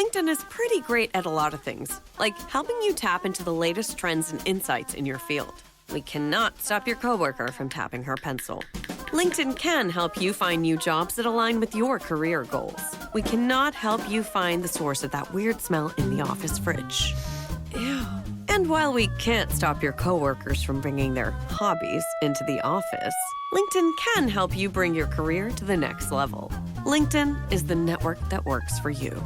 LinkedIn is pretty great at a lot of things, like helping you tap into the latest trends and insights in your field. We cannot stop your coworker from tapping her pencil. LinkedIn can help you find new jobs that align with your career goals. We cannot help you find the source of that weird smell in the office fridge. Ew. And while we can't stop your coworkers from bringing their hobbies into the office, LinkedIn can help you bring your career to the next level. LinkedIn is the network that works for you.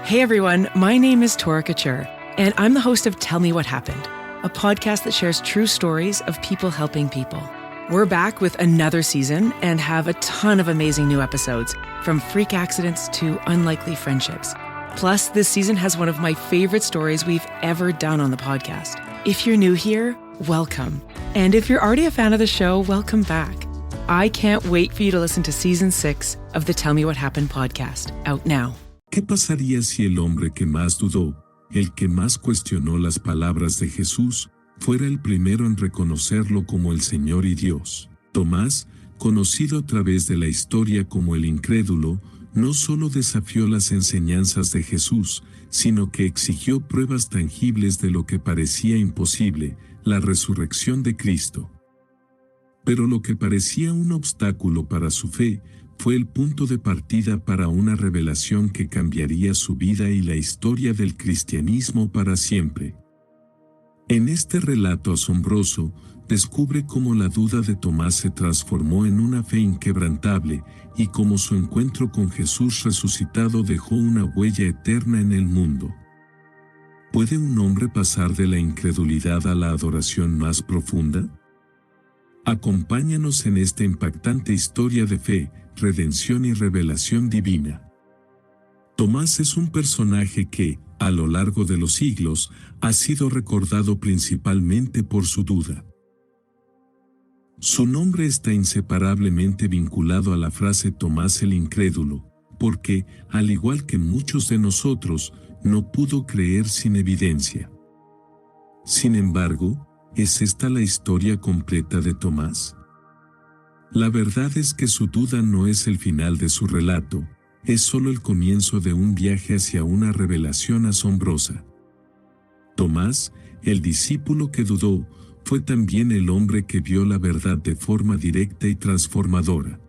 Hey everyone, my name is Tora Couture, and I'm the host of Tell Me What Happened, a podcast that shares true stories of people helping people. We're back with another season and have a ton of amazing new episodes, from freak accidents to unlikely friendships. Plus, this season has one of my favorite stories we've ever done on the podcast. If you're new here, welcome. And if you're already a fan of the show, welcome back. I can't wait for you to listen to Season 6 of the Tell Me What Happened podcast, out now. ¿Qué pasaría si el hombre que más dudó, el que más cuestionó las palabras de Jesús, fuera el primero en reconocerlo como el Señor y Dios? Tomás, conocido a través de la historia como el incrédulo, no solo desafió las enseñanzas de Jesús, sino que exigió pruebas tangibles de lo que parecía imposible, la resurrección de Cristo. Pero lo que parecía un obstáculo para su fe, fue el punto de partida para una revelación que cambiaría su vida y la historia del cristianismo para siempre. En este relato asombroso, descubre cómo la duda de Tomás se transformó en una fe inquebrantable y cómo su encuentro con Jesús resucitado dejó una huella eterna en el mundo. ¿Puede un hombre pasar de la incredulidad a la adoración más profunda? Acompáñanos en esta impactante historia de fe, redención y revelación divina. Tomás es un personaje que, a lo largo de los siglos, ha sido recordado principalmente por su duda. Su nombre está inseparablemente vinculado a la frase Tomás el incrédulo, porque, al igual que muchos de nosotros, no pudo creer sin evidencia. Sin embargo, ¿es esta la historia completa de Tomás? La verdad es que su duda no es el final de su relato, es solo el comienzo de un viaje hacia una revelación asombrosa. Tomás, el discípulo que dudó, fue también el hombre que vio la verdad de forma directa y transformadora.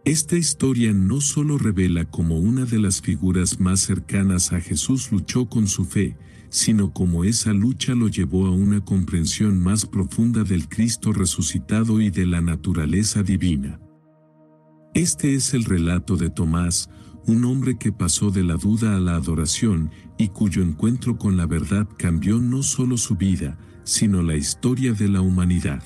Esta historia no solo revela cómo una de las figuras más cercanas a Jesús luchó con su fe, sino cómo esa lucha lo llevó a una comprensión más profunda del Cristo resucitado y de la naturaleza divina. Este es el relato de Tomás, un hombre que pasó de la duda a la adoración y cuyo encuentro con la verdad cambió no solo su vida, sino la historia de la humanidad.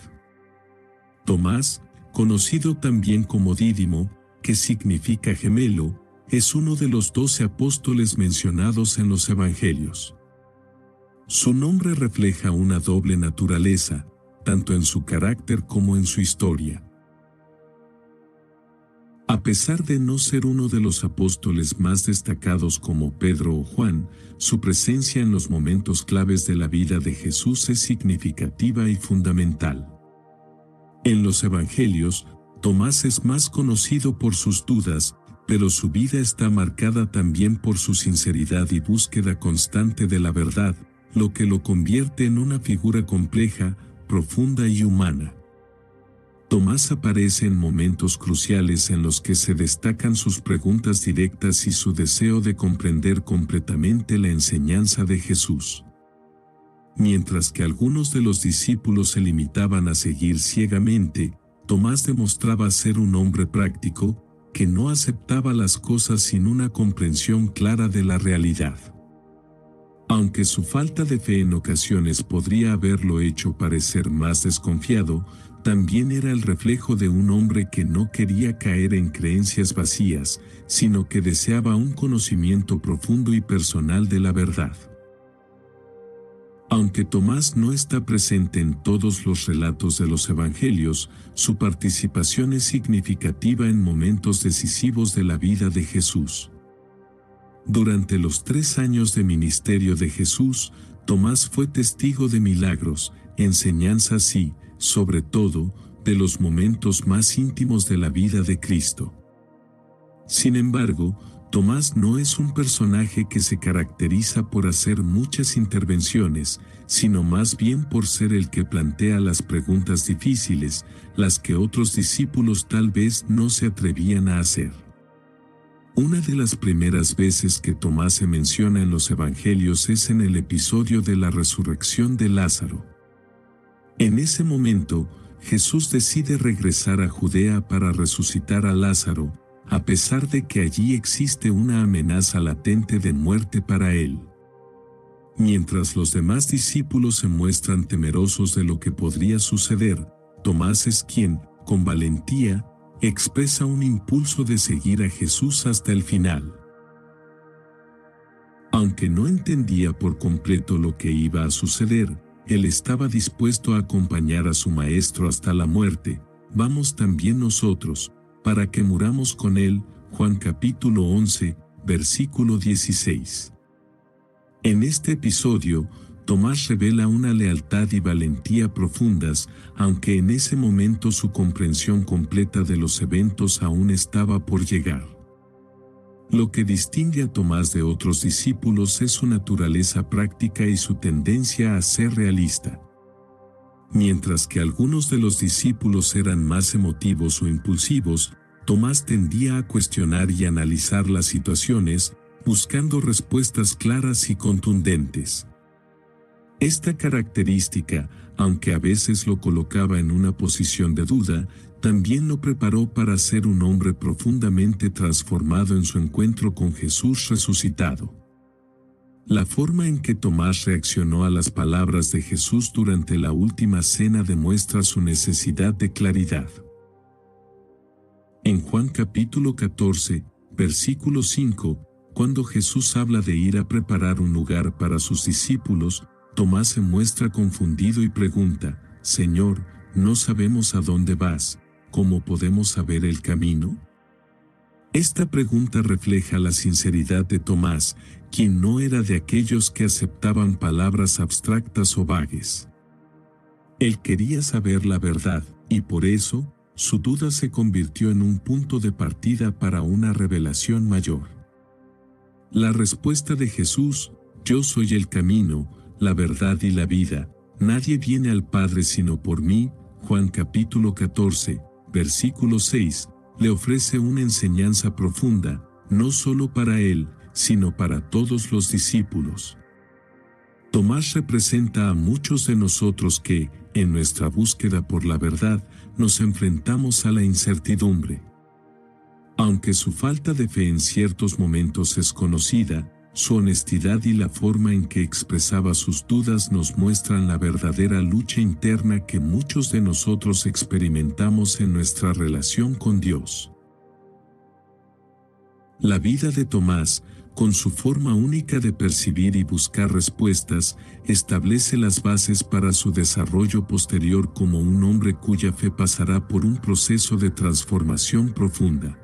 Tomás, conocido también como Dídimo, que significa gemelo, es uno de los 12 apóstoles mencionados en los Evangelios. Su nombre refleja una doble naturaleza, tanto en su carácter como en su historia. A pesar de no ser uno de los apóstoles más destacados como Pedro o Juan, su presencia en los momentos claves de la vida de Jesús es significativa y fundamental. En los Evangelios, Tomás es más conocido por sus dudas, pero su vida está marcada también por su sinceridad y búsqueda constante de la verdad, lo que lo convierte en una figura compleja, profunda y humana. Tomás aparece en momentos cruciales en los que se destacan sus preguntas directas y su deseo de comprender completamente la enseñanza de Jesús. Mientras que algunos de los discípulos se limitaban a seguir ciegamente, Tomás demostraba ser un hombre práctico, que no aceptaba las cosas sin una comprensión clara de la realidad. Aunque su falta de fe en ocasiones podría haberlo hecho parecer más desconfiado, también era el reflejo de un hombre que no quería caer en creencias vacías, sino que deseaba un conocimiento profundo y personal de la verdad. Aunque Tomás no está presente en todos los relatos de los Evangelios, su participación es significativa en momentos decisivos de la vida de Jesús. Durante los 3 años de ministerio de Jesús, Tomás fue testigo de milagros, enseñanzas y, sobre todo, de los momentos más íntimos de la vida de Cristo. Sin embargo, Tomás no es un personaje que se caracteriza por hacer muchas intervenciones, sino más bien por ser el que plantea las preguntas difíciles, las que otros discípulos tal vez no se atrevían a hacer. Una de las primeras veces que Tomás se menciona en los Evangelios es en el episodio de la resurrección de Lázaro. En ese momento, Jesús decide regresar a Judea para resucitar a Lázaro, a pesar de que allí existe una amenaza latente de muerte para él. Mientras los demás discípulos se muestran temerosos de lo que podría suceder, Tomás es quien, con valentía, expresa un impulso de seguir a Jesús hasta el final. Aunque no entendía por completo lo que iba a suceder, él estaba dispuesto a acompañar a su maestro hasta la muerte. Vamos también nosotros, para que muramos con él. Juan capítulo 11, versículo 16. En este episodio, Tomás revela una lealtad y valentía profundas, aunque en ese momento su comprensión completa de los eventos aún estaba por llegar. Lo que distingue a Tomás de otros discípulos es su naturaleza práctica y su tendencia a ser realista. Mientras que algunos de los discípulos eran más emotivos o impulsivos, Tomás tendía a cuestionar y analizar las situaciones, buscando respuestas claras y contundentes. Esta característica, aunque a veces lo colocaba en una posición de duda, también lo preparó para ser un hombre profundamente transformado en su encuentro con Jesús resucitado. La forma en que Tomás reaccionó a las palabras de Jesús durante la última cena demuestra su necesidad de claridad. En Juan capítulo 14, versículo 5, cuando Jesús habla de ir a preparar un lugar para sus discípulos, Tomás se muestra confundido y pregunta: «Señor, no sabemos a dónde vas, ¿cómo podemos saber el camino?». Esta pregunta refleja la sinceridad de Tomás, quien no era de aquellos que aceptaban palabras abstractas o vagues. Él quería saber la verdad, y por eso, su duda se convirtió en un punto de partida para una revelación mayor. La respuesta de Jesús: «Yo soy el camino, la verdad y la vida, nadie viene al Padre sino por mí», Juan capítulo 14, versículo 6, le ofrece una enseñanza profunda, no solo para él, sino para todos los discípulos. Tomás representa a muchos de nosotros que, en nuestra búsqueda por la verdad, nos enfrentamos a la incertidumbre. Aunque su falta de fe en ciertos momentos es conocida, su honestidad y la forma en que expresaba sus dudas nos muestran la verdadera lucha interna que muchos de nosotros experimentamos en nuestra relación con Dios. La vida de Tomás, con su forma única de percibir y buscar respuestas, establece las bases para su desarrollo posterior como un hombre cuya fe pasará por un proceso de transformación profunda.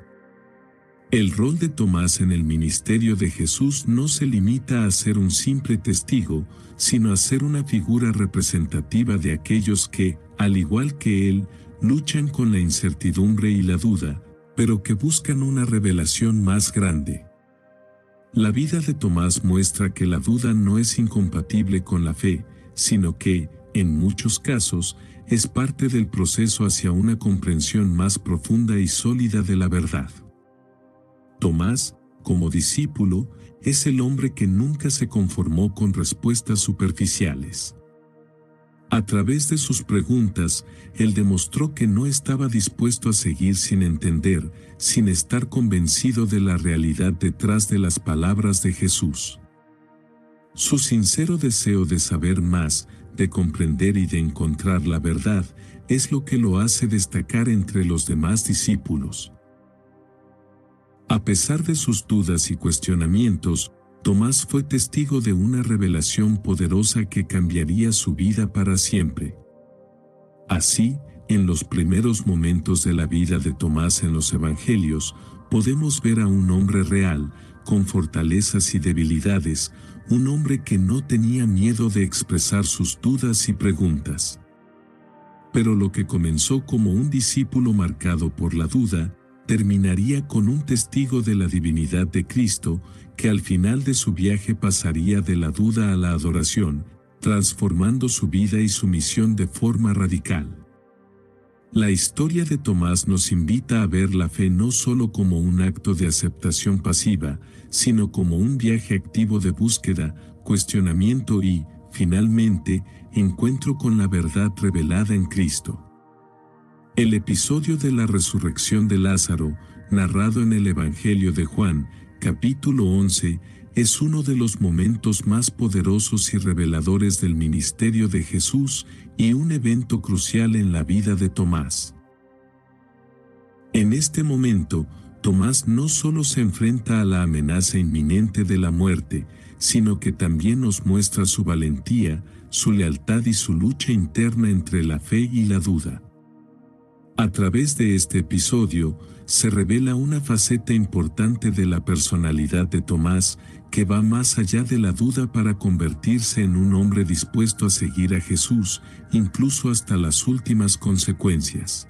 El rol de Tomás en el ministerio de Jesús no se limita a ser un simple testigo, sino a ser una figura representativa de aquellos que, al igual que él, luchan con la incertidumbre y la duda, pero que buscan una revelación más grande. La vida de Tomás muestra que la duda no es incompatible con la fe, sino que, en muchos casos, es parte del proceso hacia una comprensión más profunda y sólida de la verdad. Tomás, como discípulo, es el hombre que nunca se conformó con respuestas superficiales. A través de sus preguntas, él demostró que no estaba dispuesto a seguir sin entender, sin estar convencido de la realidad detrás de las palabras de Jesús. Su sincero deseo de saber más, de comprender y de encontrar la verdad, es lo que lo hace destacar entre los demás discípulos. A pesar de sus dudas y cuestionamientos, Tomás fue testigo de una revelación poderosa que cambiaría su vida para siempre. Así, en los primeros momentos de la vida de Tomás en los Evangelios, podemos ver a un hombre real, con fortalezas y debilidades, un hombre que no tenía miedo de expresar sus dudas y preguntas. Pero lo que comenzó como un discípulo marcado por la duda, terminaría con un testigo de la divinidad de Cristo que al final de su viaje pasaría de la duda a la adoración, transformando su vida y su misión de forma radical. La historia de Tomás nos invita a ver la fe no solo como un acto de aceptación pasiva, sino como un viaje activo de búsqueda, cuestionamiento y, finalmente, encuentro con la verdad revelada en Cristo. El episodio de la resurrección de Lázaro, narrado en el Evangelio de Juan, capítulo 11, es uno de los momentos más poderosos y reveladores del ministerio de Jesús y un evento crucial en la vida de Tomás. En este momento, Tomás no solo se enfrenta a la amenaza inminente de la muerte, sino que también nos muestra su valentía, su lealtad y su lucha interna entre la fe y la duda. A través de este episodio, se revela una faceta importante de la personalidad de Tomás que va más allá de la duda para convertirse en un hombre dispuesto a seguir a Jesús, incluso hasta las últimas consecuencias.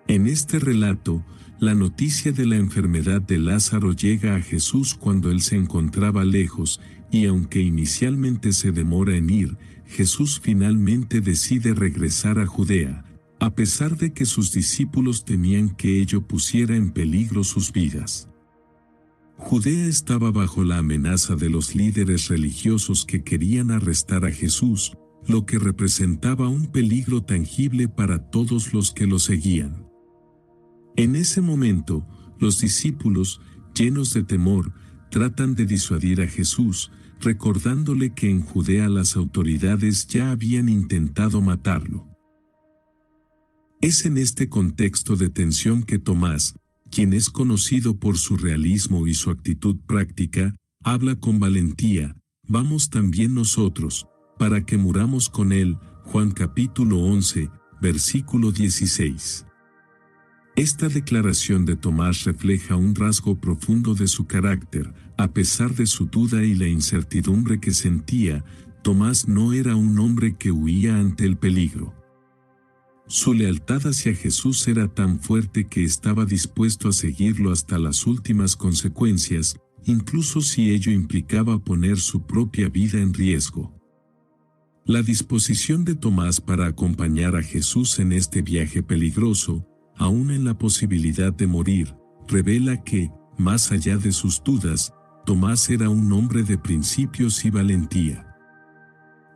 En este relato, la noticia de la enfermedad de Lázaro llega a Jesús cuando él se encontraba lejos, y aunque inicialmente se demora en ir, Jesús finalmente decide regresar a Judea, a pesar de que sus discípulos temían que ello pusiera en peligro sus vidas. Judea estaba bajo la amenaza de los líderes religiosos que querían arrestar a Jesús, lo que representaba un peligro tangible para todos los que lo seguían. En ese momento, los discípulos, llenos de temor, tratan de disuadir a Jesús, recordándole que en Judea las autoridades ya habían intentado matarlo. Es en este contexto de tensión que Tomás, quien es conocido por su realismo y su actitud práctica, habla con valentía: «Vamos también nosotros, para que muramos con él». Juan capítulo 11, versículo 16. Esta declaración de Tomás refleja un rasgo profundo de su carácter. A pesar de su duda y la incertidumbre que sentía, Tomás no era un hombre que huía ante el peligro. Su lealtad hacia Jesús era tan fuerte que estaba dispuesto a seguirlo hasta las últimas consecuencias, incluso si ello implicaba poner su propia vida en riesgo. La disposición de Tomás para acompañar a Jesús en este viaje peligroso, aún en la posibilidad de morir, revela que, más allá de sus dudas, Tomás era un hombre de principios y valentía.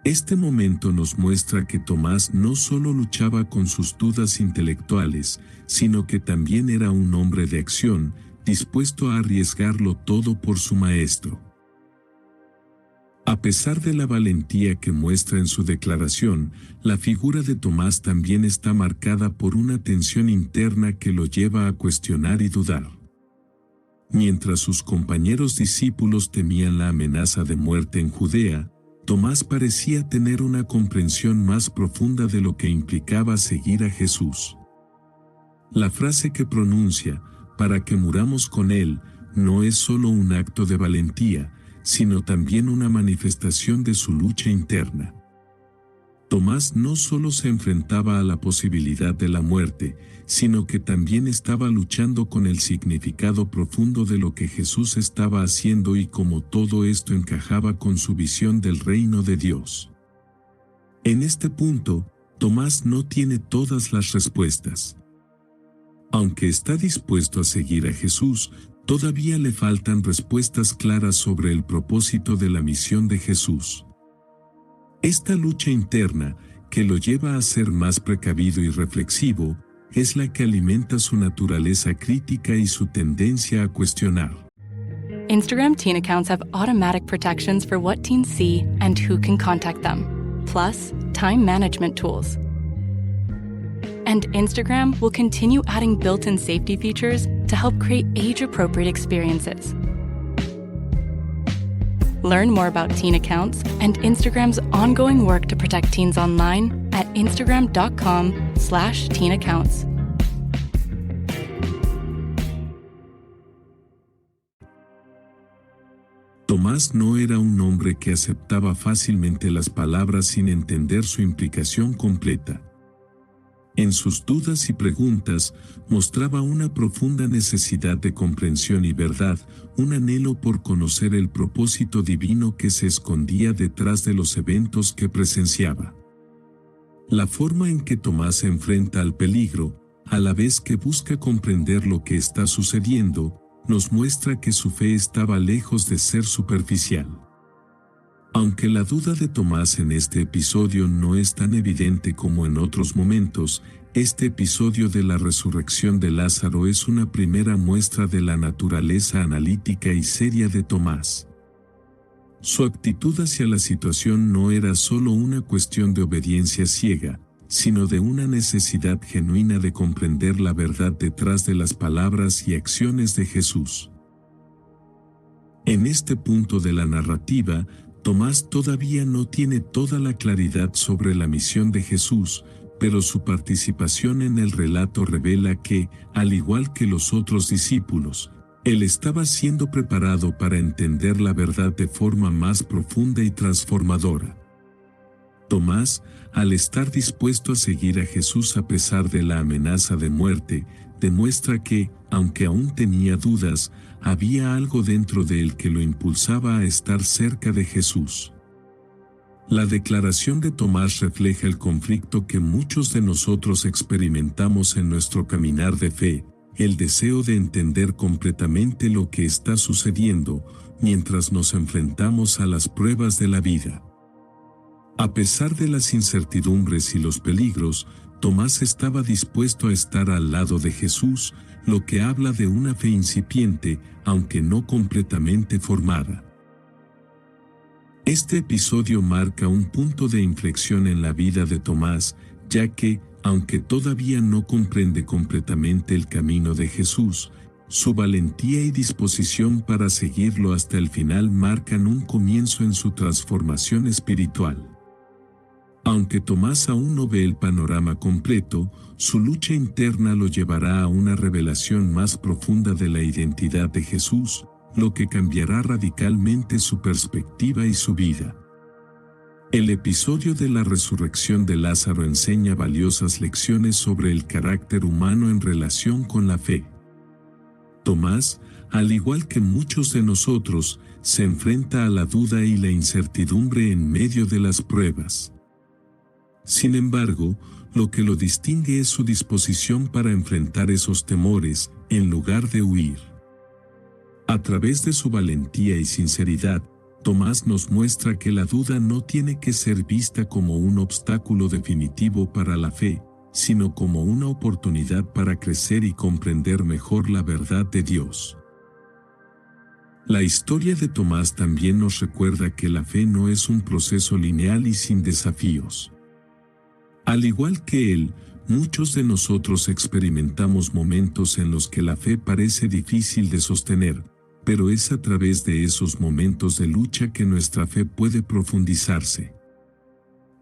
Este momento nos muestra que Tomás no solo luchaba con sus dudas intelectuales, sino que también era un hombre de acción, dispuesto a arriesgarlo todo por su maestro. A pesar de la valentía que muestra en su declaración, la figura de Tomás también está marcada por una tensión interna que lo lleva a cuestionar y dudar. Mientras sus compañeros discípulos temían la amenaza de muerte en Judea, Tomás parecía tener una comprensión más profunda de lo que implicaba seguir a Jesús. La frase que pronuncia, «para que muramos con él», no es solo un acto de valentía, sino también una manifestación de su lucha interna. Tomás no solo se enfrentaba a la posibilidad de la muerte, sino que también estaba luchando con el significado profundo de lo que Jesús estaba haciendo y cómo todo esto encajaba con su visión del reino de Dios. En este punto, Tomás no tiene todas las respuestas. Aunque está dispuesto a seguir a Jesús, todavía le faltan respuestas claras sobre el propósito de la misión de Jesús. Esta lucha interna, que lo lleva a ser más precavido y reflexivo, es la que alimenta su naturaleza crítica y su tendencia a cuestionar. Instagram teen accounts have automatic protections for what teens see and who can contact them, plus time management tools. And Instagram will continue adding built-in safety features to help create age-appropriate experiences. Learn more about teen accounts and Instagram's ongoing work to protect teens online at instagram.com/teenaccounts. Tomás no era un hombre que aceptaba fácilmente las palabras sin entender su implicación completa. En sus dudas y preguntas, mostraba una profunda necesidad de comprensión y verdad, un anhelo por conocer el propósito divino que se escondía detrás de los eventos que presenciaba. La forma en que Tomás se enfrenta al peligro, a la vez que busca comprender lo que está sucediendo, nos muestra que su fe estaba lejos de ser superficial. Aunque la duda de Tomás en este episodio no es tan evidente como en otros momentos, este episodio de la resurrección de Lázaro es una primera muestra de la naturaleza analítica y seria de Tomás. Su actitud hacia la situación no era solo una cuestión de obediencia ciega, sino de una necesidad genuina de comprender la verdad detrás de las palabras y acciones de Jesús. En este punto de la narrativa, Tomás todavía no tiene toda la claridad sobre la misión de Jesús, pero su participación en el relato revela que, al igual que los otros discípulos, él estaba siendo preparado para entender la verdad de forma más profunda y transformadora. Tomás, al estar dispuesto a seguir a Jesús a pesar de la amenaza de muerte, demuestra que, aunque aún tenía dudas, había algo dentro de él que lo impulsaba a estar cerca de Jesús. La declaración de Tomás refleja el conflicto que muchos de nosotros experimentamos en nuestro caminar de fe, el deseo de entender completamente lo que está sucediendo mientras nos enfrentamos a las pruebas de la vida. A pesar de las incertidumbres y los peligros, Tomás estaba dispuesto a estar al lado de Jesús, lo que habla de una fe incipiente, aunque no completamente formada. Este episodio marca un punto de inflexión en la vida de Tomás, ya que, aunque todavía no comprende completamente el camino de Jesús, su valentía y disposición para seguirlo hasta el final marcan un comienzo en su transformación espiritual. Aunque Tomás aún no ve el panorama completo, su lucha interna lo llevará a una revelación más profunda de la identidad de Jesús, lo que cambiará radicalmente su perspectiva y su vida. El episodio de la resurrección de Lázaro enseña valiosas lecciones sobre el carácter humano en relación con la fe. Tomás, al igual que muchos de nosotros, se enfrenta a la duda y la incertidumbre en medio de las pruebas. Sin embargo, lo que lo distingue es su disposición para enfrentar esos temores, en lugar de huir. A través de su valentía y sinceridad, Tomás nos muestra que la duda no tiene que ser vista como un obstáculo definitivo para la fe, sino como una oportunidad para crecer y comprender mejor la verdad de Dios. La historia de Tomás también nos recuerda que la fe no es un proceso lineal y sin desafíos. Al igual que él, muchos de nosotros experimentamos momentos en los que la fe parece difícil de sostener, pero es a través de esos momentos de lucha que nuestra fe puede profundizarse.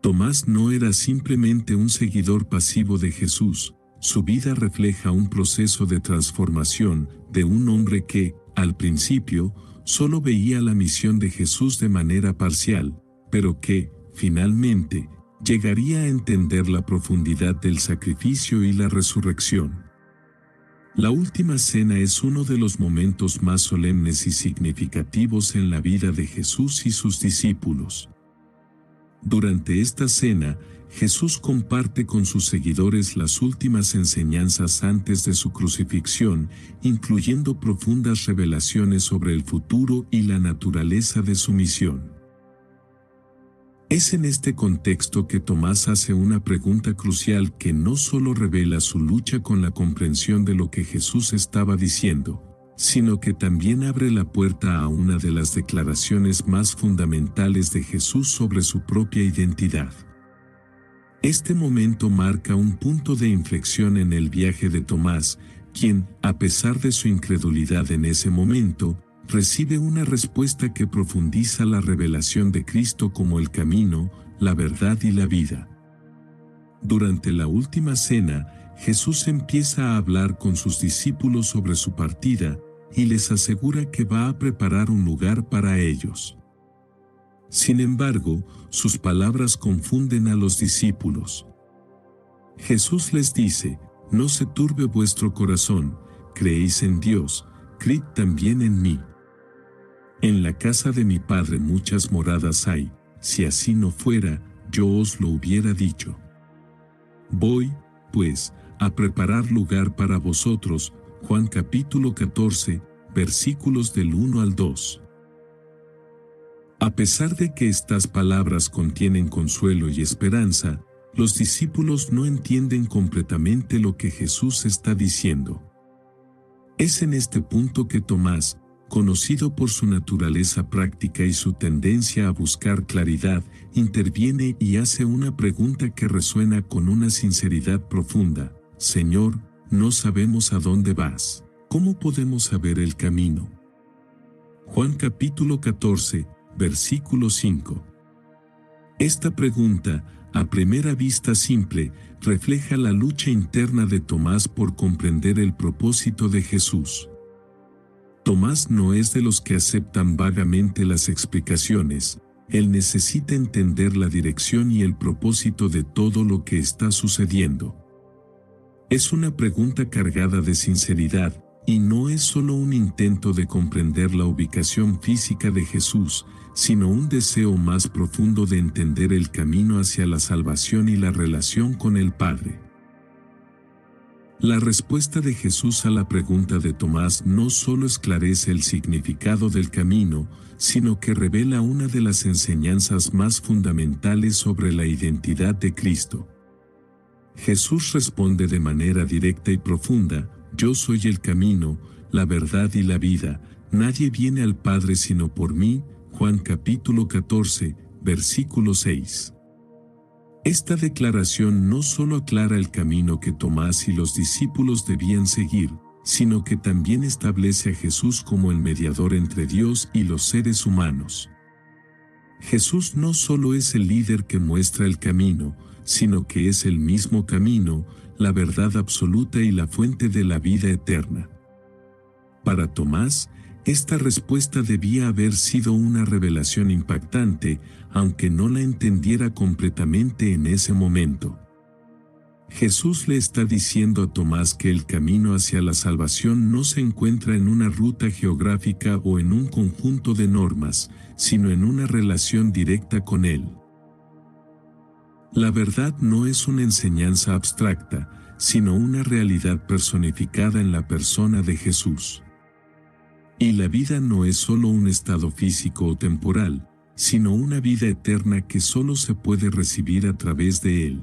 Tomás no era simplemente un seguidor pasivo de Jesús, su vida refleja un proceso de transformación de un hombre que, al principio, solo veía la misión de Jesús de manera parcial, pero que, finalmente, llegaría a entender la profundidad del sacrificio y la resurrección. La última cena es uno de los momentos más solemnes y significativos en la vida de Jesús y sus discípulos. Durante esta cena, Jesús comparte con sus seguidores las últimas enseñanzas antes de su crucifixión, incluyendo profundas revelaciones sobre el futuro y la naturaleza de su misión. Es en este contexto que Tomás hace una pregunta crucial que no solo revela su lucha con la comprensión de lo que Jesús estaba diciendo, sino que también abre la puerta a una de las declaraciones más fundamentales de Jesús sobre su propia identidad. Este momento marca un punto de inflexión en el viaje de Tomás, quien, a pesar de su incredulidad en ese momento, recibe una respuesta que profundiza la revelación de Cristo como el camino, la verdad y la vida. Durante la última cena, Jesús empieza a hablar con sus discípulos sobre su partida y les asegura que va a preparar un lugar para ellos. Sin embargo, sus palabras confunden a los discípulos. Jesús les dice: no se turbe vuestro corazón, creéis en Dios, creed también en mí. En la casa de mi Padre muchas moradas hay, si así no fuera, yo os lo hubiera dicho. Voy, pues, a preparar lugar para vosotros. Juan capítulo 14, versículos del 1 al 2. A pesar de que estas palabras contienen consuelo y esperanza, los discípulos no entienden completamente lo que Jesús está diciendo. Es en este punto que Tomás, conocido por su naturaleza práctica y su tendencia a buscar claridad, interviene y hace una pregunta que resuena con una sinceridad profunda: Señor, no sabemos a dónde vas. ¿Cómo podemos saber el camino? Juan capítulo 14, versículo 5. Esta pregunta, a primera vista simple, refleja la lucha interna de Tomás por comprender el propósito de Jesús. Tomás no es de los que aceptan vagamente las explicaciones. Él necesita entender la dirección y el propósito de todo lo que está sucediendo. Es una pregunta cargada de sinceridad, y no es solo un intento de comprender la ubicación física de Jesús, sino un deseo más profundo de entender el camino hacia la salvación y la relación con el Padre. La respuesta de Jesús a la pregunta de Tomás no solo esclarece el significado del camino, sino que revela una de las enseñanzas más fundamentales sobre la identidad de Cristo. Jesús responde de manera directa y profunda: yo soy el camino, la verdad y la vida, nadie viene al Padre sino por mí. Juan capítulo 14, versículo 6. Esta declaración no solo aclara el camino que Tomás y los discípulos debían seguir, sino que también establece a Jesús como el mediador entre Dios y los seres humanos. Jesús no solo es el líder que muestra el camino, sino que es el mismo camino, la verdad absoluta y la fuente de la vida eterna. Para Tomás, esta respuesta debía haber sido una revelación impactante, aunque no la entendiera completamente en ese momento. Jesús le está diciendo a Tomás que el camino hacia la salvación no se encuentra en una ruta geográfica o en un conjunto de normas, sino en una relación directa con Él. La verdad no es una enseñanza abstracta, sino una realidad personificada en la persona de Jesús. Y la vida no es solo un estado físico o temporal, sino una vida eterna que solo se puede recibir a través de Él.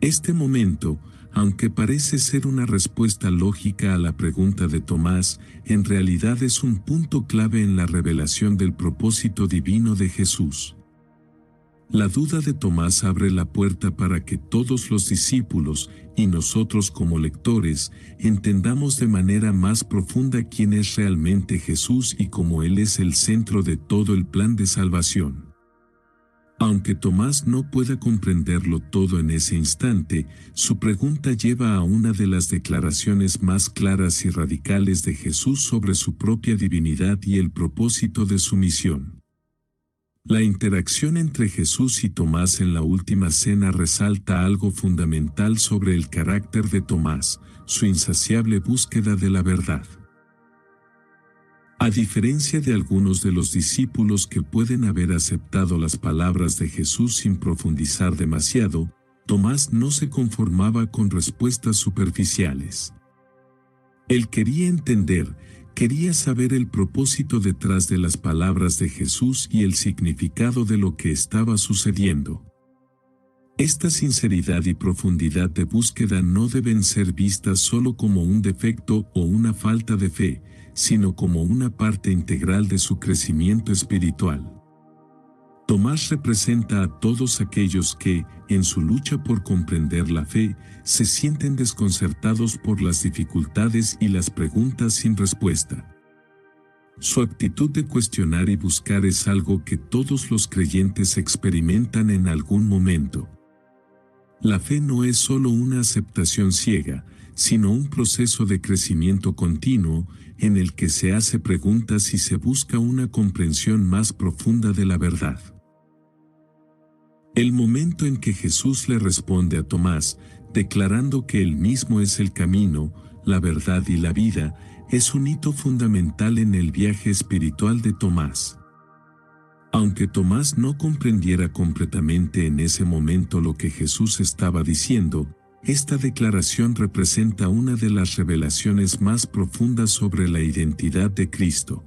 Este momento, aunque parece ser una respuesta lógica a la pregunta de Tomás, en realidad es un punto clave en la revelación del propósito divino de Jesús. La duda de Tomás abre la puerta para que todos los discípulos, y nosotros como lectores, entendamos de manera más profunda quién es realmente Jesús y cómo Él es el centro de todo el plan de salvación. Aunque Tomás no pueda comprenderlo todo en ese instante, su pregunta lleva a una de las declaraciones más claras y radicales de Jesús sobre su propia divinidad y el propósito de su misión. La interacción entre Jesús y Tomás en la última cena resalta algo fundamental sobre el carácter de Tomás, su insaciable búsqueda de la verdad. A diferencia de algunos de los discípulos que pueden haber aceptado las palabras de Jesús sin profundizar demasiado, Tomás no se conformaba con respuestas superficiales. Él quería entender, quería saber el propósito detrás de las palabras de Jesús y el significado de lo que estaba sucediendo. Esta sinceridad y profundidad de búsqueda no deben ser vistas solo como un defecto o una falta de fe, sino como una parte integral de su crecimiento espiritual. Tomás representa a todos aquellos que, en su lucha por comprender la fe, se sienten desconcertados por las dificultades y las preguntas sin respuesta. Su actitud de cuestionar y buscar es algo que todos los creyentes experimentan en algún momento. La fe no es solo una aceptación ciega, sino un proceso de crecimiento continuo, en el que se hace preguntas y se busca una comprensión más profunda de la verdad. El momento en que Jesús le responde a Tomás, declarando que él mismo es el camino, la verdad y la vida, es un hito fundamental en el viaje espiritual de Tomás. Aunque Tomás no comprendiera completamente en ese momento lo que Jesús estaba diciendo, esta declaración representa una de las revelaciones más profundas sobre la identidad de Cristo.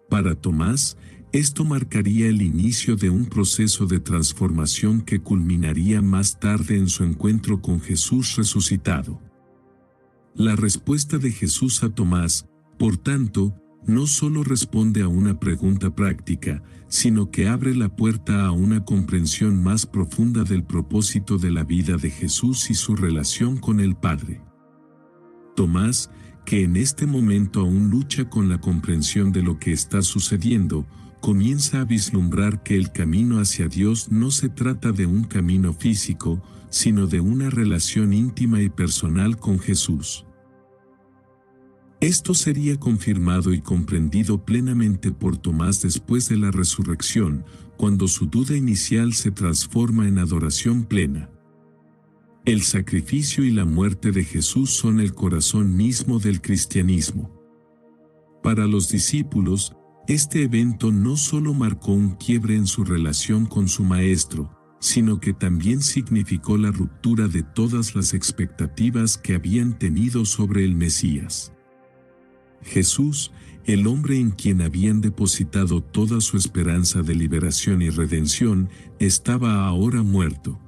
Para Tomás, esto marcaría el inicio de un proceso de transformación que culminaría más tarde en su encuentro con Jesús resucitado. La respuesta de Jesús a Tomás, por tanto, no solo responde a una pregunta práctica, sino que abre la puerta a una comprensión más profunda del propósito de la vida de Jesús y su relación con el Padre. Tomás, que en este momento aún lucha con la comprensión de lo que está sucediendo, comienza a vislumbrar que el camino hacia Dios no se trata de un camino físico, sino de una relación íntima y personal con Jesús. Esto sería confirmado y comprendido plenamente por Tomás después de la resurrección, cuando su duda inicial se transforma en adoración plena. El sacrificio y la muerte de Jesús son el corazón mismo del cristianismo. Para los discípulos, este evento no solo marcó un quiebre en su relación con su Maestro, sino que también significó la ruptura de todas las expectativas que habían tenido sobre el Mesías. Jesús, el hombre en quien habían depositado toda su esperanza de liberación y redención, estaba ahora muerto.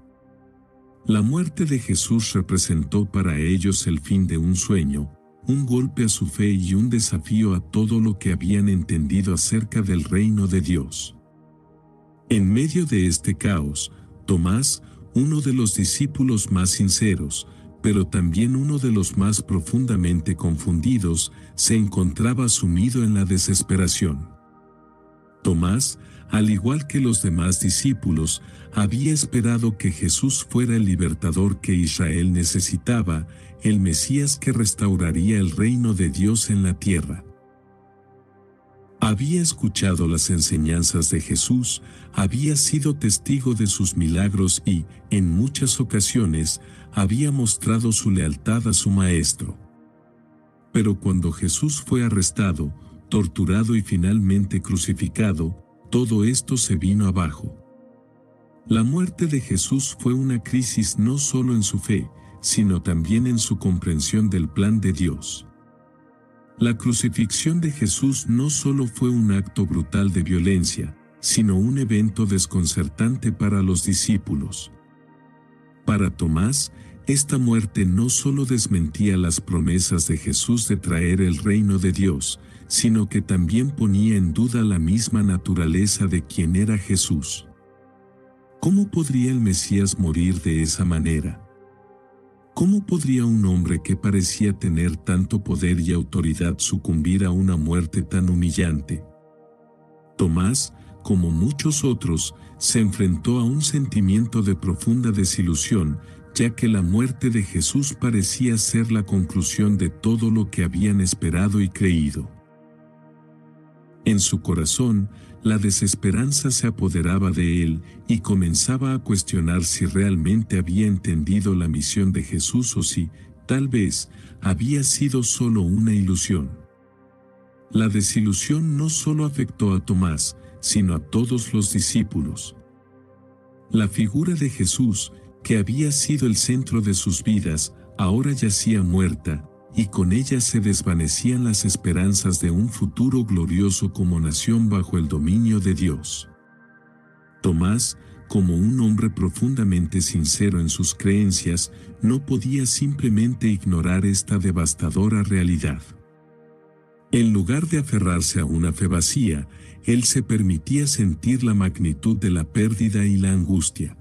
La muerte de Jesús representó para ellos el fin de un sueño, un golpe a su fe y un desafío a todo lo que habían entendido acerca del reino de Dios. En medio de este caos, Tomás, uno de los discípulos más sinceros, pero también uno de los más profundamente confundidos, se encontraba sumido en la desesperación. Tomás, al igual que los demás discípulos, había esperado que Jesús fuera el libertador que Israel necesitaba, el Mesías que restauraría el reino de Dios en la tierra. Había escuchado las enseñanzas de Jesús, había sido testigo de sus milagros y, en muchas ocasiones, había mostrado su lealtad a su Maestro. Pero cuando Jesús fue arrestado, torturado y finalmente crucificado, todo esto se vino abajo. La muerte de Jesús fue una crisis no solo en su fe, sino también en su comprensión del plan de Dios. La crucifixión de Jesús no solo fue un acto brutal de violencia, sino un evento desconcertante para los discípulos. Para Tomás, esta muerte no solo desmentía las promesas de Jesús de traer el reino de Dios, sino que también ponía en duda la misma naturaleza de quien era Jesús. ¿Cómo podría el Mesías morir de esa manera? ¿Cómo podría un hombre que parecía tener tanto poder y autoridad sucumbir a una muerte tan humillante? Tomás, como muchos otros, se enfrentó a un sentimiento de profunda desilusión, ya que la muerte de Jesús parecía ser la conclusión de todo lo que habían esperado y creído. En su corazón, la desesperanza se apoderaba de él y comenzaba a cuestionar si realmente había entendido la misión de Jesús o si, tal vez, había sido solo una ilusión. La desilusión no solo afectó a Tomás, sino a todos los discípulos. La figura de Jesús, que había sido el centro de sus vidas, ahora yacía muerta, y con ella se desvanecían las esperanzas de un futuro glorioso como nación bajo el dominio de Dios. Tomás, como un hombre profundamente sincero en sus creencias, no podía simplemente ignorar esta devastadora realidad. En lugar de aferrarse a una fe vacía, él se permitía sentir la magnitud de la pérdida y la angustia.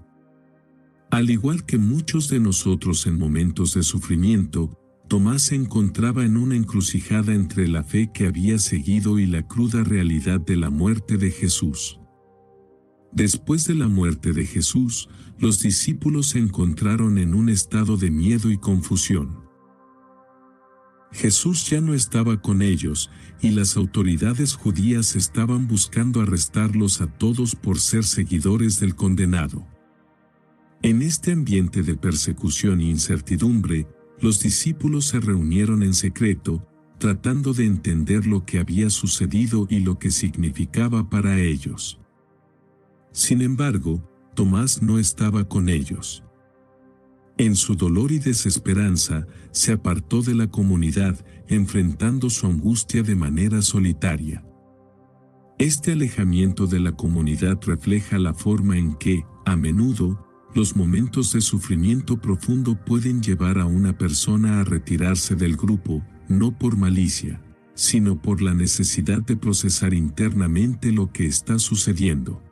Al igual que muchos de nosotros en momentos de sufrimiento, Tomás se encontraba en una encrucijada entre la fe que había seguido y la cruda realidad de la muerte de Jesús. Después de la muerte de Jesús, los discípulos se encontraron en un estado de miedo y confusión. Jesús ya no estaba con ellos, y las autoridades judías estaban buscando arrestarlos a todos por ser seguidores del condenado. En este ambiente de persecución e incertidumbre, los discípulos se reunieron en secreto, tratando de entender lo que había sucedido y lo que significaba para ellos. Sin embargo, Tomás no estaba con ellos. En su dolor y desesperanza, se apartó de la comunidad, enfrentando su angustia de manera solitaria. Este alejamiento de la comunidad refleja la forma en que, a menudo, los momentos de sufrimiento profundo pueden llevar a una persona a retirarse del grupo, no por malicia, sino por la necesidad de procesar internamente lo que está sucediendo.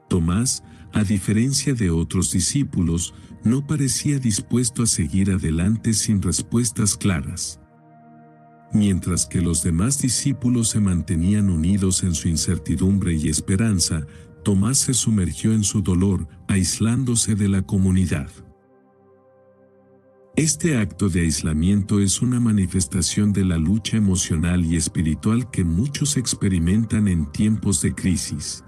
Tomás, a diferencia de otros discípulos, no parecía dispuesto a seguir adelante sin respuestas claras. Mientras que los demás discípulos se mantenían unidos en su incertidumbre y esperanza, Tomás se sumergió en su dolor, aislándose de la comunidad. Este acto de aislamiento es una manifestación de la lucha emocional y espiritual que muchos experimentan en tiempos de crisis.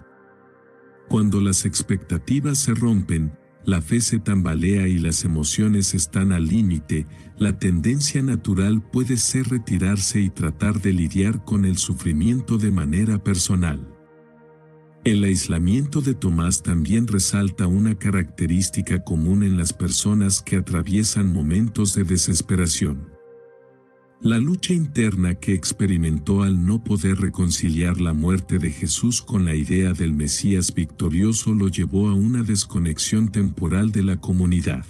Cuando las expectativas se rompen, la fe se tambalea y las emociones están al límite, la tendencia natural puede ser retirarse y tratar de lidiar con el sufrimiento de manera personal. El aislamiento de Tomás también resalta una característica común en las personas que atraviesan momentos de desesperación. La lucha interna que experimentó al no poder reconciliar la muerte de Jesús con la idea del Mesías victorioso lo llevó a una desconexión temporal de la comunidad.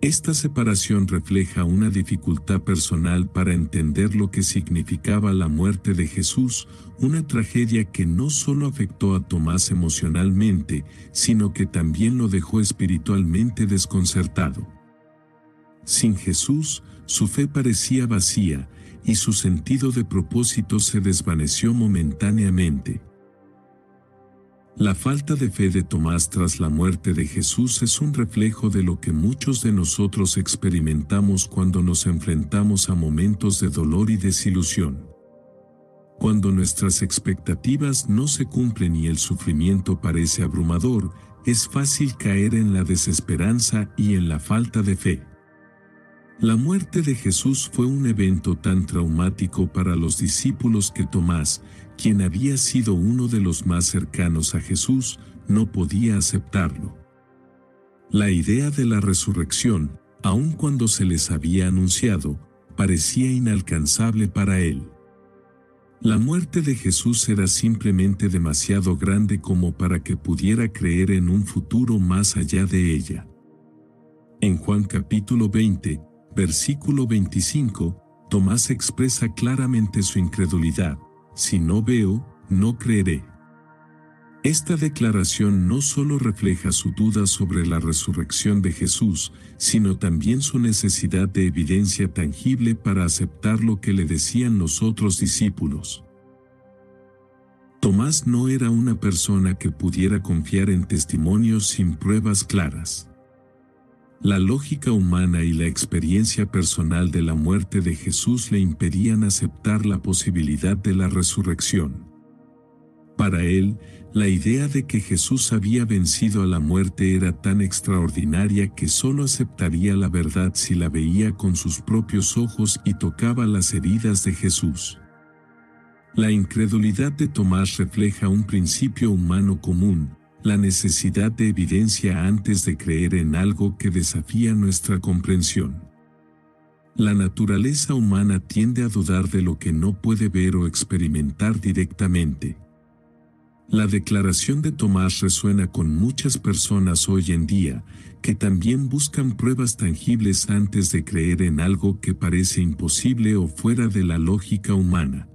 Esta separación refleja una dificultad personal para entender lo que significaba la muerte de Jesús, una tragedia que no solo afectó a Tomás emocionalmente, sino que también lo dejó espiritualmente desconcertado. Sin Jesús, su fe parecía vacía, y su sentido de propósito se desvaneció momentáneamente. La falta de fe de Tomás tras la muerte de Jesús es un reflejo de lo que muchos de nosotros experimentamos cuando nos enfrentamos a momentos de dolor y desilusión. Cuando nuestras expectativas no se cumplen y el sufrimiento parece abrumador, es fácil caer en la desesperanza y en la falta de fe. La muerte de Jesús fue un evento tan traumático para los discípulos que Tomás, quien había sido uno de los más cercanos a Jesús, no podía aceptarlo. La idea de la resurrección, aun cuando se les había anunciado, parecía inalcanzable para él. La muerte de Jesús era simplemente demasiado grande como para que pudiera creer en un futuro más allá de ella. En Juan capítulo 20, versículo 25, Tomás expresa claramente su incredulidad: si no veo, no creeré. Esta declaración no solo refleja su duda sobre la resurrección de Jesús, sino también su necesidad de evidencia tangible para aceptar lo que le decían los otros discípulos. Tomás no era una persona que pudiera confiar en testimonios sin pruebas claras. La lógica humana y la experiencia personal de la muerte de Jesús le impedían aceptar la posibilidad de la resurrección. Para él, la idea de que Jesús había vencido a la muerte era tan extraordinaria que solo aceptaría la verdad si la veía con sus propios ojos y tocaba las heridas de Jesús. La incredulidad de Tomás refleja un principio humano común: la necesidad de evidencia antes de creer en algo que desafía nuestra comprensión. La naturaleza humana tiende a dudar de lo que no puede ver o experimentar directamente. La declaración de Tomás resuena con muchas personas hoy en día, que también buscan pruebas tangibles antes de creer en algo que parece imposible o fuera de la lógica humana.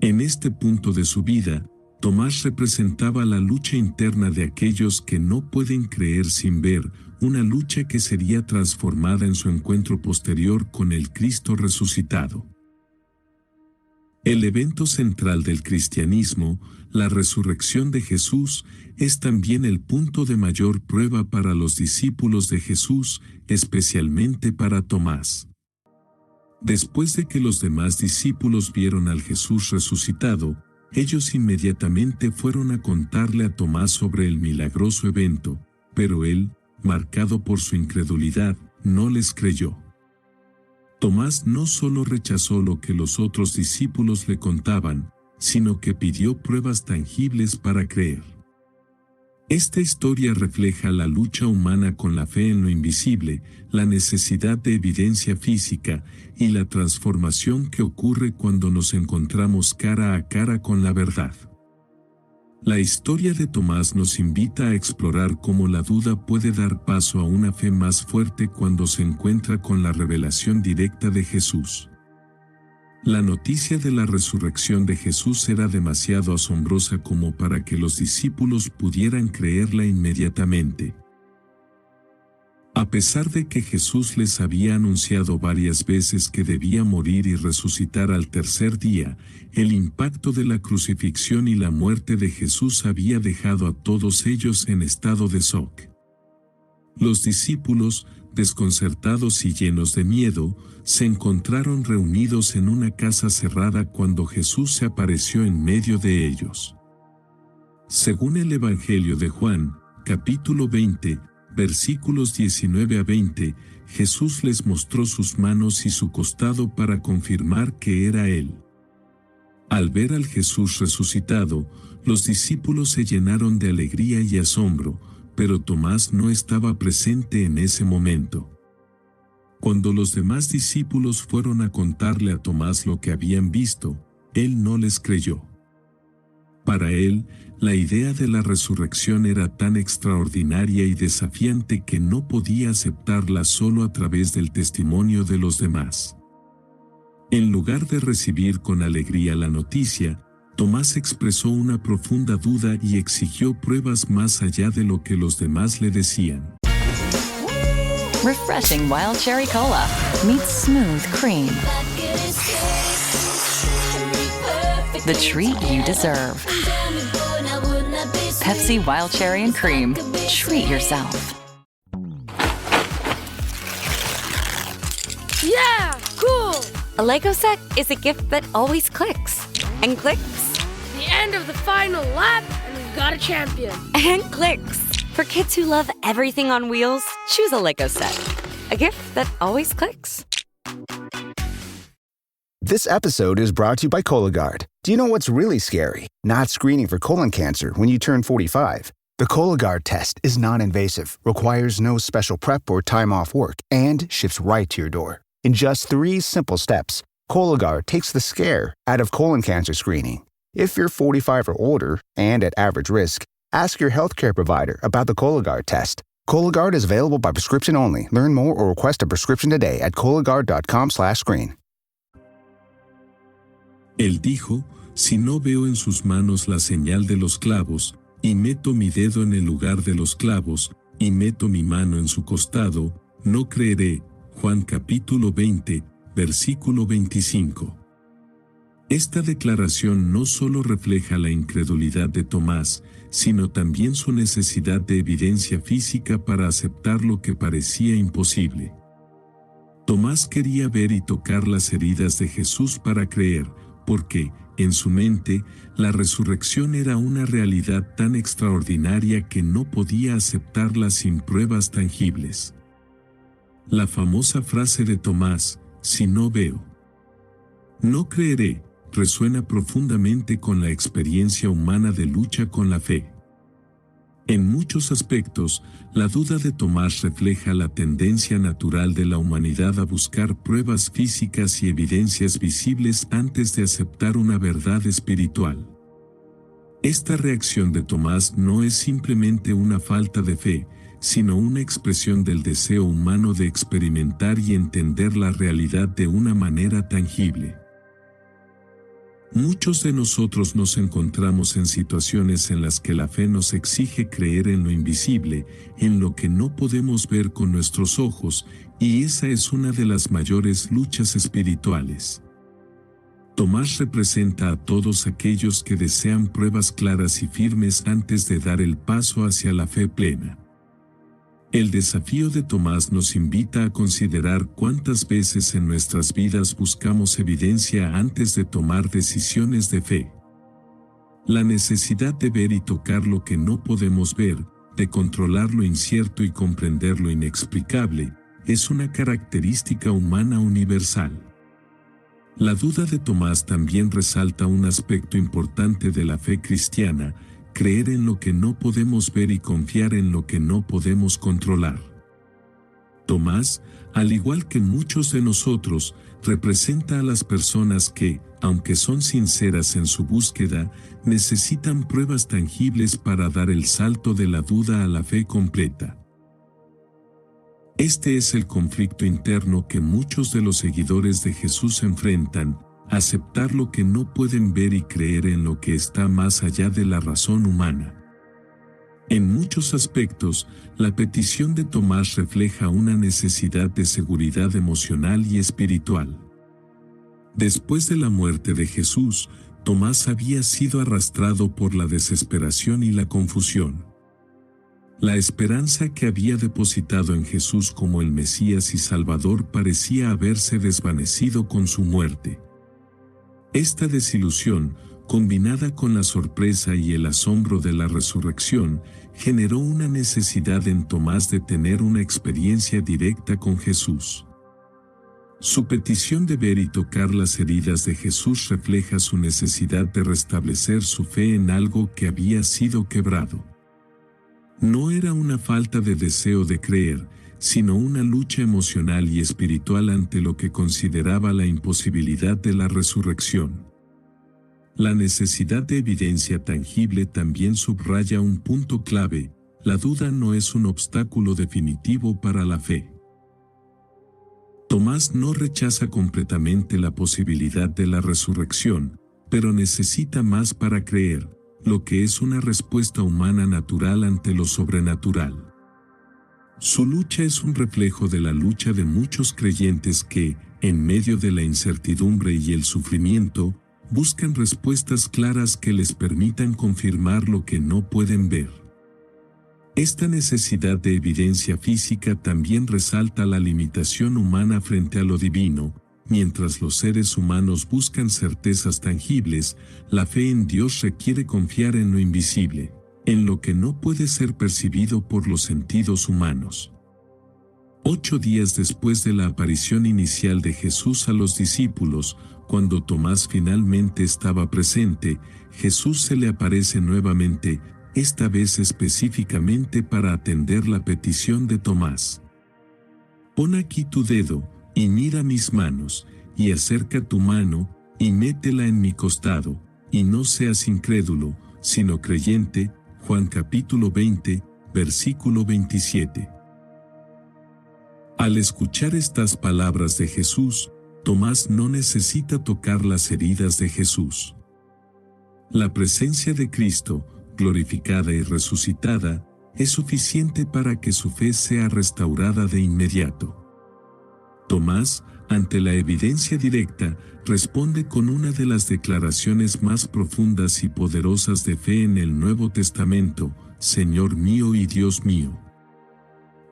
En este punto de su vida, Tomás representaba la lucha interna de aquellos que no pueden creer sin ver, una lucha que sería transformada en su encuentro posterior con el Cristo resucitado. El evento central del cristianismo, la resurrección de Jesús, es también el punto de mayor prueba para los discípulos de Jesús, especialmente para Tomás. Después de que los demás discípulos vieron al Jesús resucitado, ellos inmediatamente fueron a contarle a Tomás sobre el milagroso evento, pero él, marcado por su incredulidad, no les creyó. Tomás no solo rechazó lo que los otros discípulos le contaban, sino que pidió pruebas tangibles para creer. Esta historia refleja la lucha humana con la fe en lo invisible, la necesidad de evidencia física y la transformación que ocurre cuando nos encontramos cara a cara con la verdad. La historia de Tomás nos invita a explorar cómo la duda puede dar paso a una fe más fuerte cuando se encuentra con la revelación directa de Jesús. La noticia de la resurrección de Jesús era demasiado asombrosa como para que los discípulos pudieran creerla inmediatamente. A pesar de que Jesús les había anunciado varias veces que debía morir y resucitar al tercer día, el impacto de la crucifixión y la muerte de Jesús había dejado a todos ellos en estado de shock. Los discípulos, desconcertados y llenos de miedo, se encontraron reunidos en una casa cerrada cuando Jesús se apareció en medio de ellos. Según el Evangelio de Juan, capítulo 20, versículos 19 a 20, Jesús les mostró sus manos y su costado para confirmar que era Él. Al ver al Jesús resucitado, los discípulos se llenaron de alegría y asombro, pero Tomás no estaba presente en ese momento. Cuando los demás discípulos fueron a contarle a Tomás lo que habían visto, él no les creyó. Para él, la idea de la resurrección era tan extraordinaria y desafiante que no podía aceptarla solo a través del testimonio de los demás. En lugar de recibir con alegría la noticia, Tomás expresó una profunda duda y exigió pruebas más allá de lo que los demás le decían. Refreshing Wild Cherry Cola meets smooth cream. The treat you deserve. Pepsi Wild Cherry and Cream. Treat yourself. Yeah, cool! A Lego set is a gift that always clicks. And clicks. The end of the final lap, and we've got a champion. And clicks. For kids who love everything on wheels, choose a Lego set. A gift that always clicks. This episode is brought to you by Cologuard. Do you know what's really scary? Not screening for colon cancer when you turn 45. The Cologuard test is non-invasive, requires no special prep or time off work, and ships right to your door. In just 3 simple steps, Cologuard takes the scare out of colon cancer screening. If you're 45 or older and at average risk, ask your healthcare provider about the Cologuard test. Cologuard is available by prescription only. Learn more or request a prescription today at Cologuard.com/screen. Él dijo, si no veo en sus manos la señal de los clavos, y meto mi dedo en el lugar de los clavos, y meto mi mano en su costado, no creeré. Juan capítulo 20, versículo 25. Esta declaración no solo refleja la incredulidad de Tomás, sino también su necesidad de evidencia física para aceptar lo que parecía imposible. Tomás quería ver y tocar las heridas de Jesús para creer, porque, en su mente, la resurrección era una realidad tan extraordinaria que no podía aceptarla sin pruebas tangibles. La famosa frase de Tomás, si no veo, no creeré, resuena profundamente con la experiencia humana de lucha con la fe. En muchos aspectos, la duda de Tomás refleja la tendencia natural de la humanidad a buscar pruebas físicas y evidencias visibles antes de aceptar una verdad espiritual. Esta reacción de Tomás no es simplemente una falta de fe, sino una expresión del deseo humano de experimentar y entender la realidad de una manera tangible. Muchos de nosotros nos encontramos en situaciones en las que la fe nos exige creer en lo invisible, en lo que no podemos ver con nuestros ojos, y esa es una de las mayores luchas espirituales. Tomás representa a todos aquellos que desean pruebas claras y firmes antes de dar el paso hacia la fe plena. El desafío de Tomás nos invita a considerar cuántas veces en nuestras vidas buscamos evidencia antes de tomar decisiones de fe. La necesidad de ver y tocar lo que no podemos ver, de controlar lo incierto y comprender lo inexplicable, es una característica humana universal. La duda de Tomás también resalta un aspecto importante de la fe cristiana: creer en lo que no podemos ver y confiar en lo que no podemos controlar. Tomás, al igual que muchos de nosotros, representa a las personas que, aunque son sinceras en su búsqueda, necesitan pruebas tangibles para dar el salto de la duda a la fe completa. Este es el conflicto interno que muchos de los seguidores de Jesús enfrentan: aceptar lo que no pueden ver y creer en lo que está más allá de la razón humana. En muchos aspectos, la petición de Tomás refleja una necesidad de seguridad emocional y espiritual. Después de la muerte de Jesús, Tomás había sido arrastrado por la desesperación y la confusión. La esperanza que había depositado en Jesús como el Mesías y Salvador parecía haberse desvanecido con su muerte. Esta desilusión, combinada con la sorpresa y el asombro de la resurrección, generó una necesidad en Tomás de tener una experiencia directa con Jesús. Su petición de ver y tocar las heridas de Jesús refleja su necesidad de restablecer su fe en algo que había sido quebrado. No era una falta de deseo de creer, sino una lucha emocional y espiritual ante lo que consideraba la imposibilidad de la resurrección. La necesidad de evidencia tangible también subraya un punto clave: la duda no es un obstáculo definitivo para la fe. Tomás no rechaza completamente la posibilidad de la resurrección, pero necesita más para creer, lo que es una respuesta humana natural ante lo sobrenatural. Su lucha es un reflejo de la lucha de muchos creyentes que, en medio de la incertidumbre y el sufrimiento, buscan respuestas claras que les permitan confirmar lo que no pueden ver. Esta necesidad de evidencia física también resalta la limitación humana frente a lo divino. Mientras los seres humanos buscan certezas tangibles, la fe en Dios requiere confiar en lo invisible, en lo que no puede ser percibido por los sentidos humanos. 8 días después de la aparición inicial de Jesús a los discípulos, cuando Tomás finalmente estaba presente, Jesús se le aparece nuevamente, esta vez específicamente para atender la petición de Tomás. Pon aquí tu dedo, y mira mis manos, y acerca tu mano, y métela en mi costado, y no seas incrédulo, sino creyente. Juan capítulo 20, versículo 27. Al escuchar estas palabras de Jesús, Tomás no necesita tocar las heridas de Jesús. La presencia de Cristo, glorificada y resucitada, es suficiente para que su fe sea restaurada de inmediato. Tomás, ante la evidencia directa, responde con una de las declaraciones más profundas y poderosas de fe en el Nuevo Testamento: Señor mío y Dios mío.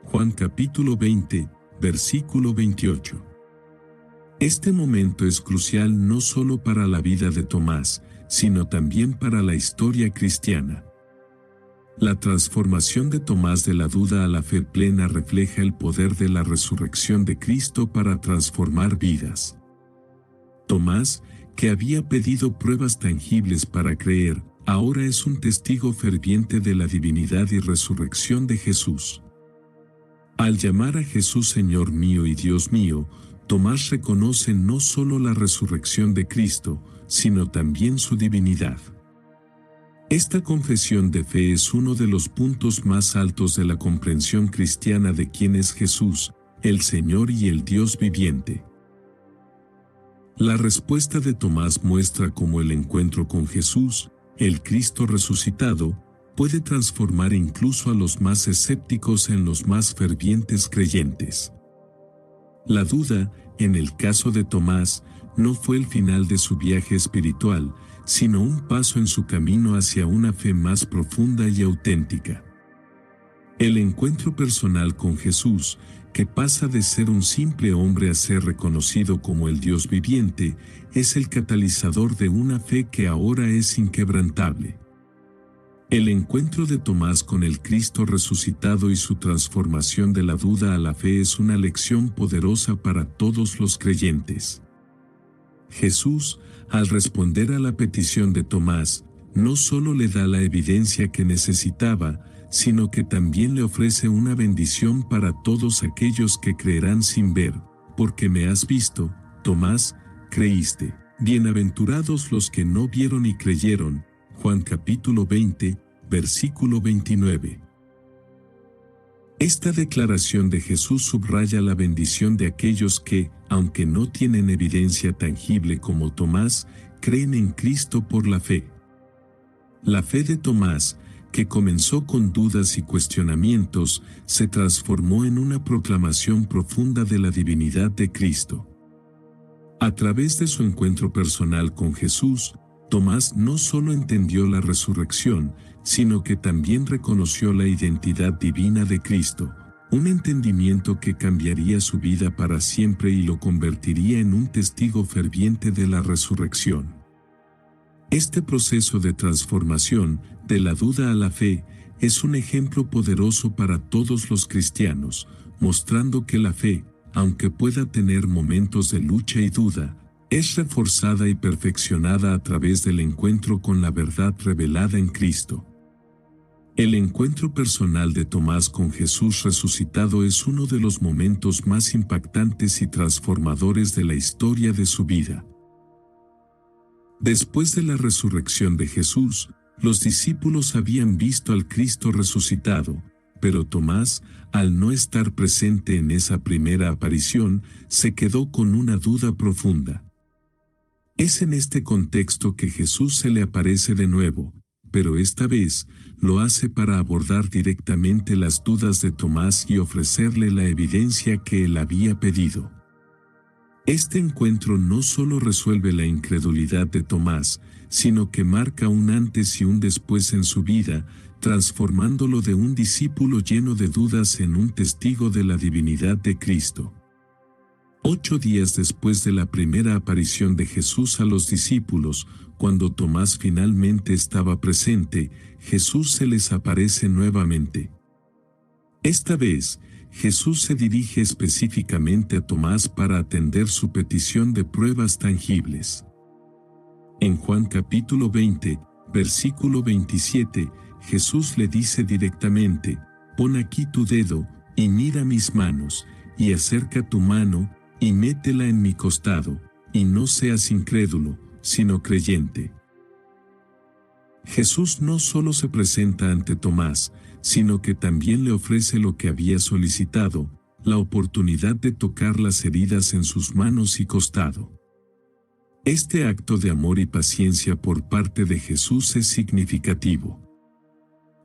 Juan capítulo 20, versículo 28. Este momento es crucial no solo para la vida de Tomás, sino también para la historia cristiana. La transformación de Tomás de la duda a la fe plena refleja el poder de la resurrección de Cristo para transformar vidas. Tomás, que había pedido pruebas tangibles para creer, ahora es un testigo ferviente de la divinidad y resurrección de Jesús. Al llamar a Jesús Señor mío y Dios mío, Tomás reconoce no solo la resurrección de Cristo, sino también su divinidad. Esta confesión de fe es uno de los puntos más altos de la comprensión cristiana de quién es Jesús, el Señor y el Dios viviente. La respuesta de Tomás muestra cómo el encuentro con Jesús, el Cristo resucitado, puede transformar incluso a los más escépticos en los más fervientes creyentes. La duda, en el caso de Tomás, no fue el final de su viaje espiritual, sino un paso en su camino hacia una fe más profunda y auténtica. El encuentro personal con Jesús, que pasa de ser un simple hombre a ser reconocido como el Dios viviente, es el catalizador de una fe que ahora es inquebrantable. El encuentro de Tomás con el Cristo resucitado y su transformación de la duda a la fe es una lección poderosa para todos los creyentes. Jesús, al responder a la petición de Tomás, no solo le da la evidencia que necesitaba, sino que también le ofrece una bendición para todos aquellos que creerán sin ver, porque me has visto, Tomás, creíste. Bienaventurados los que no vieron y creyeron. Juan capítulo 20, versículo 29. Esta declaración de Jesús subraya la bendición de aquellos que, aunque no tienen evidencia tangible como Tomás, creen en Cristo por la fe. La fe de Tomás, que comenzó con dudas y cuestionamientos, se transformó en una proclamación profunda de la divinidad de Cristo. A través de su encuentro personal con Jesús, Tomás no solo entendió la resurrección, sino que también reconoció la identidad divina de Cristo, un entendimiento que cambiaría su vida para siempre y lo convertiría en un testigo ferviente de la resurrección. Este proceso de transformación, de la duda a la fe, es un ejemplo poderoso para todos los cristianos, mostrando que la fe, aunque pueda tener momentos de lucha y duda, es reforzada y perfeccionada a través del encuentro con la verdad revelada en Cristo. El encuentro personal de Tomás con Jesús resucitado es uno de los momentos más impactantes y transformadores de la historia de su vida. Después de la resurrección de Jesús, los discípulos habían visto al Cristo resucitado, pero Tomás, al no estar presente en esa primera aparición, se quedó con una duda profunda. Es en este contexto que Jesús se le aparece de nuevo, pero esta vez lo hace para abordar directamente las dudas de Tomás y ofrecerle la evidencia que él había pedido. Este encuentro no solo resuelve la incredulidad de Tomás, sino que marca un antes y un después en su vida, transformándolo de un discípulo lleno de dudas en un testigo de la divinidad de Cristo. 8 días después de la primera aparición de Jesús a los discípulos, cuando Tomás finalmente estaba presente, Jesús se les aparece nuevamente. Esta vez, Jesús se dirige específicamente a Tomás para atender su petición de pruebas tangibles. En Juan capítulo 20, versículo 27, Jesús le dice directamente: «Pon aquí tu dedo, y mira mis manos, y acerca tu mano, y métela en mi costado, y no seas incrédulo, sino creyente». Jesús no solo se presenta ante Tomás, sino que también le ofrece lo que había solicitado, la oportunidad de tocar las heridas en sus manos y costado. Este acto de amor y paciencia por parte de Jesús es significativo.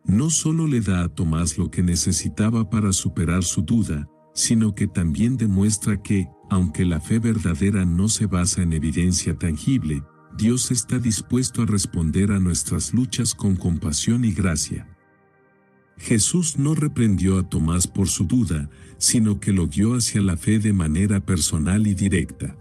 No solo le da a Tomás lo que necesitaba para superar su duda, sino que también demuestra que, aunque la fe verdadera no se basa en evidencia tangible, Dios está dispuesto a responder a nuestras luchas con compasión y gracia. Jesús no reprendió a Tomás por su duda, sino que lo guió hacia la fe de manera personal y directa.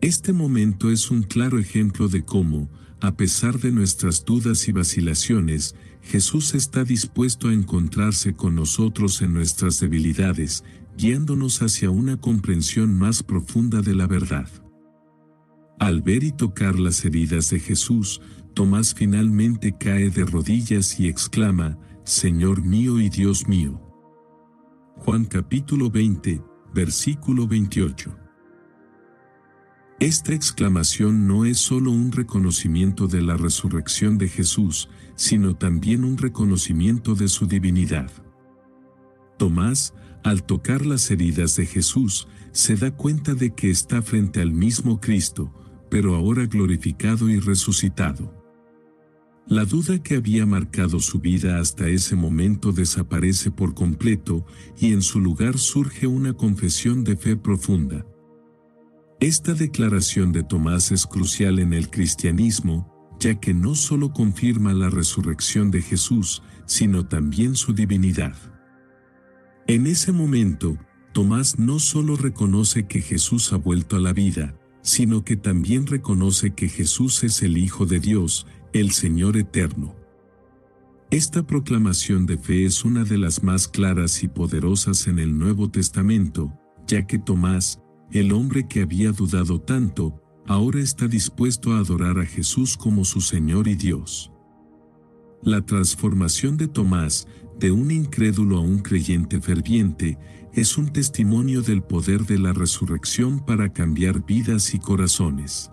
Este momento es un claro ejemplo de cómo, a pesar de nuestras dudas y vacilaciones, Jesús está dispuesto a encontrarse con nosotros en nuestras debilidades, guiándonos hacia una comprensión más profunda de la verdad. Al ver y tocar las heridas de Jesús, Tomás finalmente cae de rodillas y exclama: «Señor mío y Dios mío». Juan capítulo 20, versículo 28. Esta exclamación no es solo un reconocimiento de la resurrección de Jesús, sino también un reconocimiento de su divinidad. Tomás, al tocar las heridas de Jesús, se da cuenta de que está frente al mismo Cristo, pero ahora glorificado y resucitado. La duda que había marcado su vida hasta ese momento desaparece por completo y en su lugar surge una confesión de fe profunda. Esta declaración de Tomás es crucial en el cristianismo, ya que no solo confirma la resurrección de Jesús, sino también su divinidad. En ese momento, Tomás no solo reconoce que Jesús ha vuelto a la vida, sino que también reconoce que Jesús es el Hijo de Dios, el Señor eterno. Esta proclamación de fe es una de las más claras y poderosas en el Nuevo Testamento, ya que Tomás, el hombre que había dudado tanto, ahora está dispuesto a adorar a Jesús como su Señor y Dios. La transformación de Tomás, de un incrédulo a un creyente ferviente, es un testimonio del poder de la resurrección para cambiar vidas y corazones.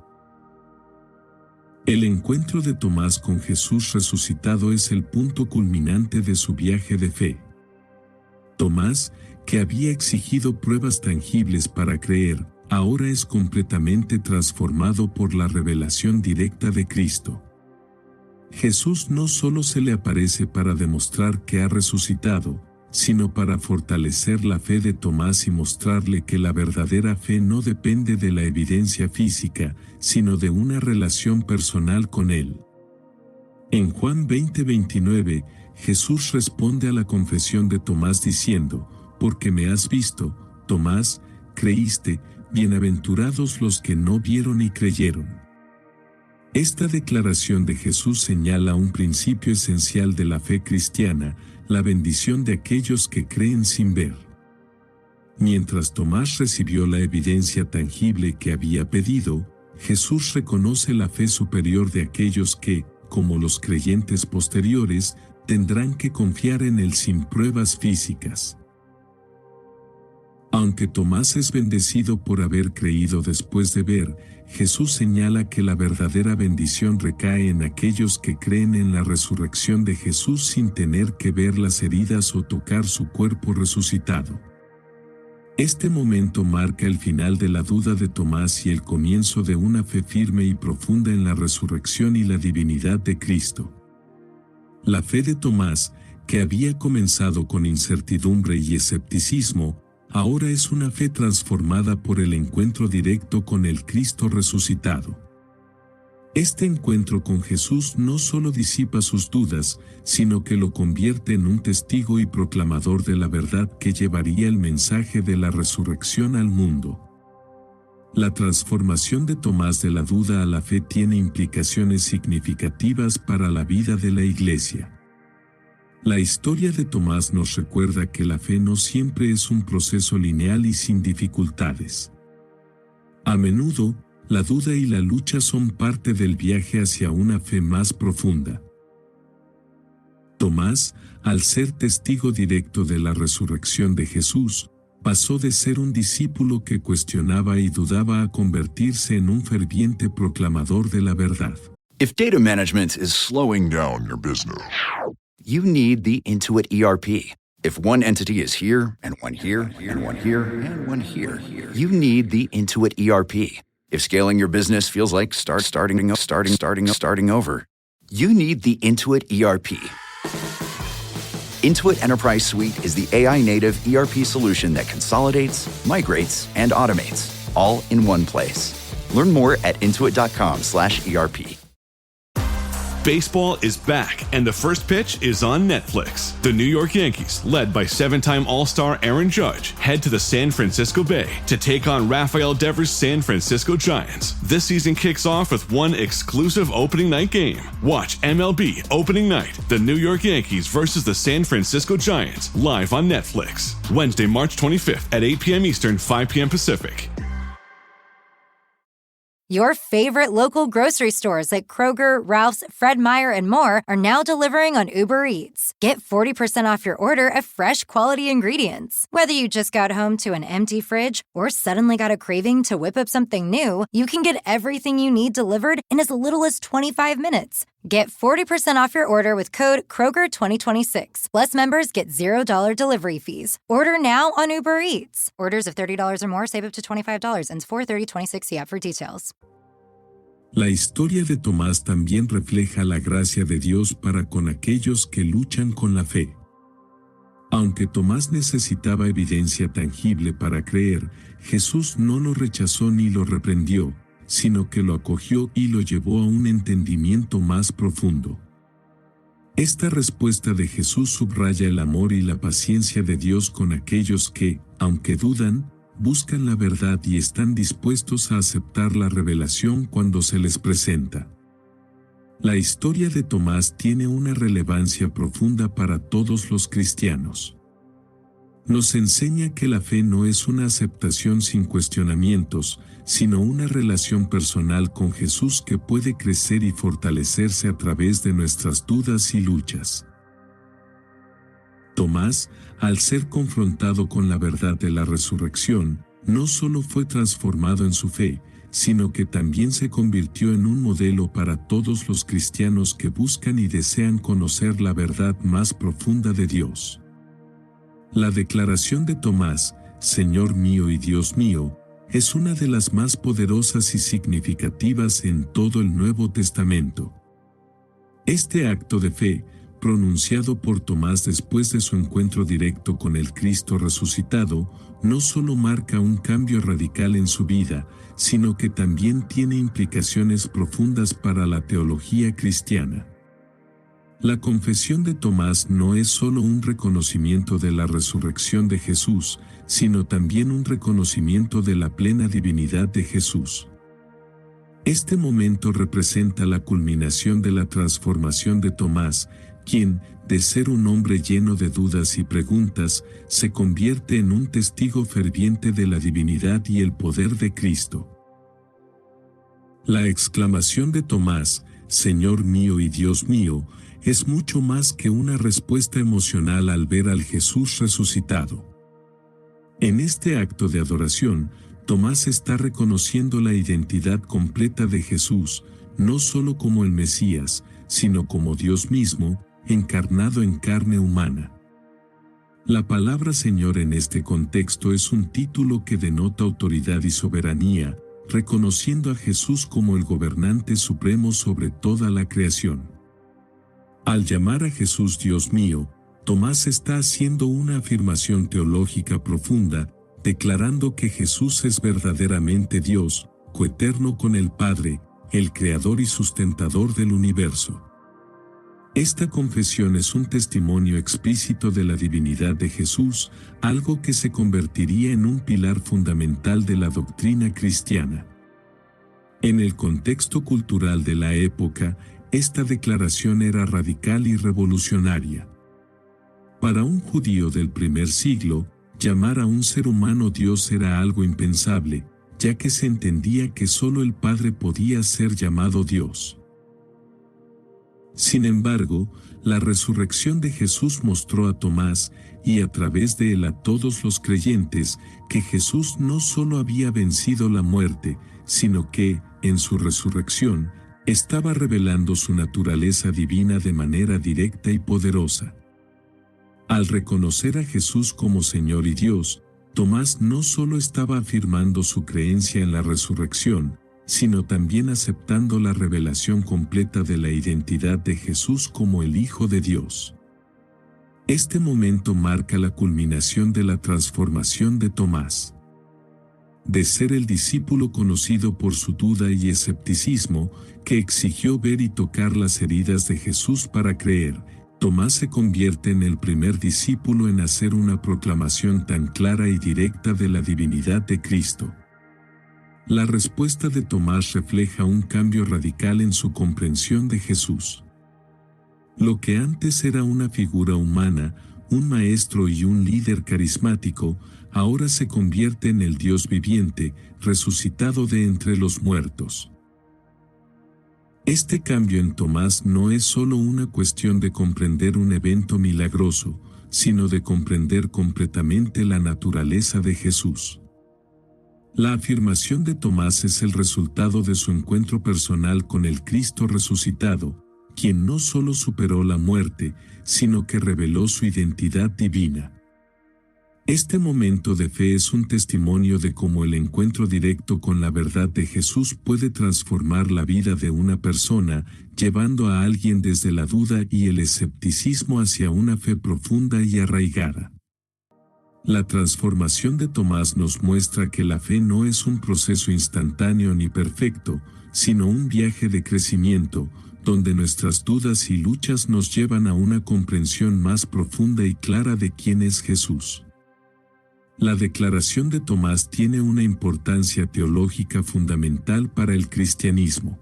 El encuentro de Tomás con Jesús resucitado es el punto culminante de su viaje de fe. Tomás, que había exigido pruebas tangibles para creer, ahora es completamente transformado por la revelación directa de Cristo. Jesús no solo se le aparece para demostrar que ha resucitado, sino para fortalecer la fe de Tomás y mostrarle que la verdadera fe no depende de la evidencia física, sino de una relación personal con Él. En Juan 20:29, Jesús responde a la confesión de Tomás diciendo: «Porque me has visto, Tomás, creíste, bienaventurados los que no vieron y creyeron». Esta declaración de Jesús señala un principio esencial de la fe cristiana, la bendición de aquellos que creen sin ver. Mientras Tomás recibió la evidencia tangible que había pedido, Jesús reconoce la fe superior de aquellos que, como los creyentes posteriores, tendrán que confiar en Él sin pruebas físicas. Aunque Tomás es bendecido por haber creído después de ver, Jesús señala que la verdadera bendición recae en aquellos que creen en la resurrección de Jesús sin tener que ver las heridas o tocar su cuerpo resucitado. Este momento marca el final de la duda de Tomás y el comienzo de una fe firme y profunda en la resurrección y la divinidad de Cristo. La fe de Tomás, que había comenzado con incertidumbre y escepticismo, ahora es una fe transformada por el encuentro directo con el Cristo resucitado. Este encuentro con Jesús no solo disipa sus dudas, sino que lo convierte en un testigo y proclamador de la verdad que llevaría el mensaje de la resurrección al mundo. La transformación de Tomás de la duda a la fe tiene implicaciones significativas para la vida de la Iglesia. La historia de Tomás nos recuerda que la fe no siempre es un proceso lineal y sin dificultades. A menudo, la duda y la lucha son parte del viaje hacia una fe más profunda. Tomás, al ser testigo directo de la resurrección de Jesús, pasó de ser un discípulo que cuestionaba y dudaba a convertirse en un ferviente proclamador de la verdad. If data management is slowing down your business, you need the Intuit ERP. If one entity is here, and one here, and one here, and one here, you need the Intuit ERP. If scaling your business feels like starting over, you need the Intuit ERP. Intuit Enterprise Suite is the AI-native ERP solution that consolidates, migrates, and automates, all in one place. Learn more at intuit.com/ERP. Baseball is back, and the first pitch is on Netflix. The New York Yankees, led by seven-time All-Star Aaron Judge, head to the San Francisco Bay to take on Rafael Devers' San Francisco Giants. This season kicks off with one exclusive opening night game. Watch MLB Opening Night, the New York Yankees versus the San Francisco Giants, live on Netflix. Wednesday, March 25th at 8 p.m. Eastern, 5 p.m. Pacific. Your favorite local grocery stores like Kroger, Ralph's, Fred Meyer, and more are now delivering on Uber Eats. Get 40% off your order of fresh, quality ingredients. Whether you just got home to an empty fridge or suddenly got a craving to whip up something new, you can get everything you need delivered in as little as 25 minutes. Get 40% off your order with code Kroger2026. Plus, members get $0 delivery fees. Order now on Uber Eats. Orders of $30 or more save up to $25. Ends 4/30/26. See app for details. La historia de Tomás también refleja la gracia de Dios para con aquellos que luchan con la fe. Aunque Tomás necesitaba evidencia tangible para creer, Jesús no lo rechazó ni lo reprendió, sino que lo acogió y lo llevó a un entendimiento más profundo. Esta respuesta de Jesús subraya el amor y la paciencia de Dios con aquellos que, aunque dudan, buscan la verdad y están dispuestos a aceptar la revelación cuando se les presenta. La historia de Tomás tiene una relevancia profunda para todos los cristianos. Nos enseña que la fe no es una aceptación sin cuestionamientos, sino una relación personal con Jesús que puede crecer y fortalecerse a través de nuestras dudas y luchas. Tomás, al ser confrontado con la verdad de la resurrección, no solo fue transformado en su fe, sino que también se convirtió en un modelo para todos los cristianos que buscan y desean conocer la verdad más profunda de Dios. La declaración de Tomás, Señor mío y Dios mío, es una de las más poderosas y significativas en todo el Nuevo Testamento. Este acto de fe, pronunciado por Tomás después de su encuentro directo con el Cristo resucitado, no solo marca un cambio radical en su vida, sino que también tiene implicaciones profundas para la teología cristiana. La confesión de Tomás no es solo un reconocimiento de la resurrección de Jesús, sino también un reconocimiento de la plena divinidad de Jesús. Este momento representa la culminación de la transformación de Tomás, quien, de ser un hombre lleno de dudas y preguntas, se convierte en un testigo ferviente de la divinidad y el poder de Cristo. La exclamación de Tomás, Señor mío y Dios mío, es mucho más que una respuesta emocional al ver al Jesús resucitado. En este acto de adoración, Tomás está reconociendo la identidad completa de Jesús, no solo como el Mesías, sino como Dios mismo, encarnado en carne humana. La palabra Señor en este contexto es un título que denota autoridad y soberanía, reconociendo a Jesús como el gobernante supremo sobre toda la creación. Al llamar a Jesús Dios mío, Tomás está haciendo una afirmación teológica profunda, declarando que Jesús es verdaderamente Dios, coeterno con el Padre, el Creador y sustentador del universo. Esta confesión es un testimonio explícito de la divinidad de Jesús, algo que se convertiría en un pilar fundamental de la doctrina cristiana. En el contexto cultural de la época, esta declaración era radical y revolucionaria. Para un judío del primer siglo, llamar a un ser humano Dios era algo impensable, ya que se entendía que solo el Padre podía ser llamado Dios. Sin embargo, la resurrección de Jesús mostró a Tomás, y a través de él a todos los creyentes, que Jesús no solo había vencido la muerte, sino que, en su resurrección, estaba revelando su naturaleza divina de manera directa y poderosa. Al reconocer a Jesús como Señor y Dios, Tomás no solo estaba afirmando su creencia en la resurrección, sino también aceptando la revelación completa de la identidad de Jesús como el Hijo de Dios. Este momento marca la culminación de la transformación de Tomás. De ser el discípulo conocido por su duda y escepticismo, que exigió ver y tocar las heridas de Jesús para creer, Tomás se convierte en el primer discípulo en hacer una proclamación tan clara y directa de la divinidad de Cristo. La respuesta de Tomás refleja un cambio radical en su comprensión de Jesús. Lo que antes era una figura humana, un maestro y un líder carismático, ahora se convierte en el Dios viviente, resucitado de entre los muertos. Este cambio en Tomás no es solo una cuestión de comprender un evento milagroso, sino de comprender completamente la naturaleza de Jesús. La afirmación de Tomás es el resultado de su encuentro personal con el Cristo resucitado, quien no solo superó la muerte, sino que reveló su identidad divina. Este momento de fe es un testimonio de cómo el encuentro directo con la verdad de Jesús puede transformar la vida de una persona, llevando a alguien desde la duda y el escepticismo hacia una fe profunda y arraigada. La transformación de Tomás nos muestra que la fe no es un proceso instantáneo ni perfecto, sino un viaje de crecimiento, donde nuestras dudas y luchas nos llevan a una comprensión más profunda y clara de quién es Jesús. La declaración de Tomás tiene una importancia teológica fundamental para el cristianismo.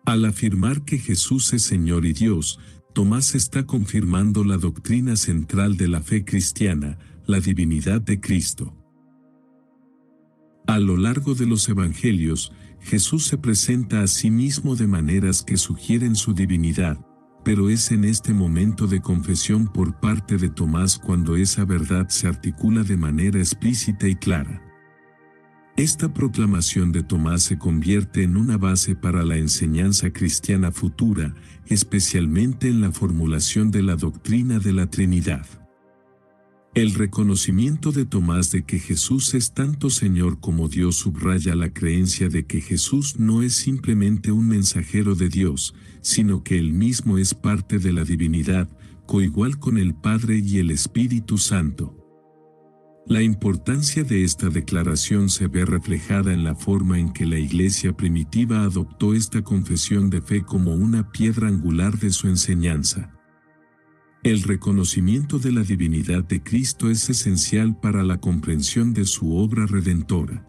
Al afirmar que Jesús es Señor y Dios, Tomás está confirmando la doctrina central de la fe cristiana, la divinidad de Cristo. A lo largo de los evangelios, Jesús se presenta a sí mismo de maneras que sugieren su divinidad, pero es en este momento de confesión por parte de Tomás cuando esa verdad se articula de manera explícita y clara. Esta proclamación de Tomás se convierte en una base para la enseñanza cristiana futura, especialmente en la formulación de la doctrina de la Trinidad. El reconocimiento de Tomás de que Jesús es tanto Señor como Dios subraya la creencia de que Jesús no es simplemente un mensajero de Dios, sino que Él mismo es parte de la divinidad, coigual con el Padre y el Espíritu Santo. La importancia de esta declaración se ve reflejada en la forma en que la Iglesia primitiva adoptó esta confesión de fe como una piedra angular de su enseñanza. El reconocimiento de la divinidad de Cristo es esencial para la comprensión de su obra redentora.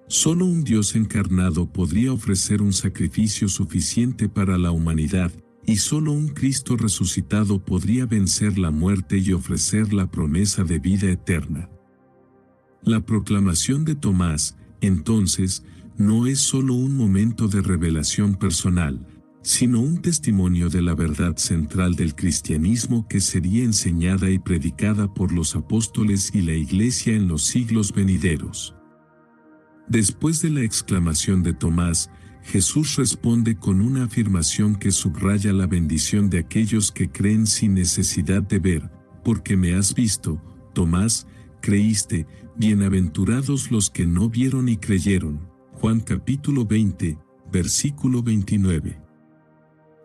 Solo un Dios encarnado podría ofrecer un sacrificio suficiente para la humanidad, y solo un Cristo resucitado podría vencer la muerte y ofrecer la promesa de vida eterna. La proclamación de Tomás, entonces, no es solo un momento de revelación personal, sino un testimonio de la verdad central del cristianismo que sería enseñada y predicada por los apóstoles y la Iglesia en los siglos venideros. Después de la exclamación de Tomás, Jesús responde con una afirmación que subraya la bendición de aquellos que creen sin necesidad de ver, porque me has visto, Tomás, creíste, bienaventurados los que no vieron y creyeron. Juan capítulo 20, versículo 29.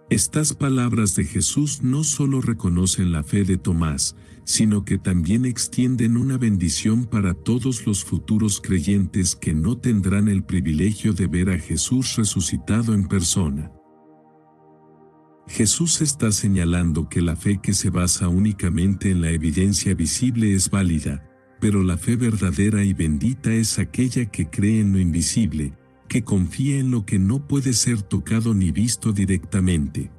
Estas palabras de Jesús no solo reconocen la fe de Tomás, sino que también extienden una bendición para todos los futuros creyentes que no tendrán el privilegio de ver a Jesús resucitado en persona. Jesús está señalando que la fe que se basa únicamente en la evidencia visible es válida, pero la fe verdadera y bendita es aquella que cree en lo invisible, que confía en lo que no puede ser tocado ni visto directamente.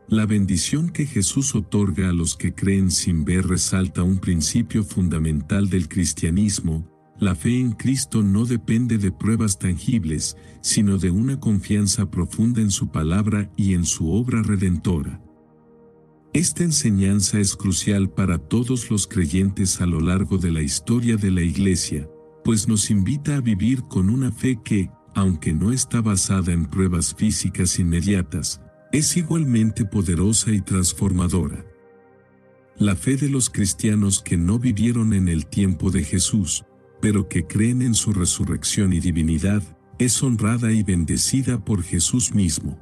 La bendición que Jesús otorga a los que creen sin ver resalta un principio fundamental del cristianismo: la fe en Cristo no depende de pruebas tangibles, sino de una confianza profunda en su palabra y en su obra redentora. Esta enseñanza es crucial para todos los creyentes a lo largo de la historia de la Iglesia, pues nos invita a vivir con una fe que, aunque no está basada en pruebas físicas inmediatas, es igualmente poderosa y transformadora. La fe de los cristianos que no vivieron en el tiempo de Jesús, pero que creen en su resurrección y divinidad, es honrada y bendecida por Jesús mismo.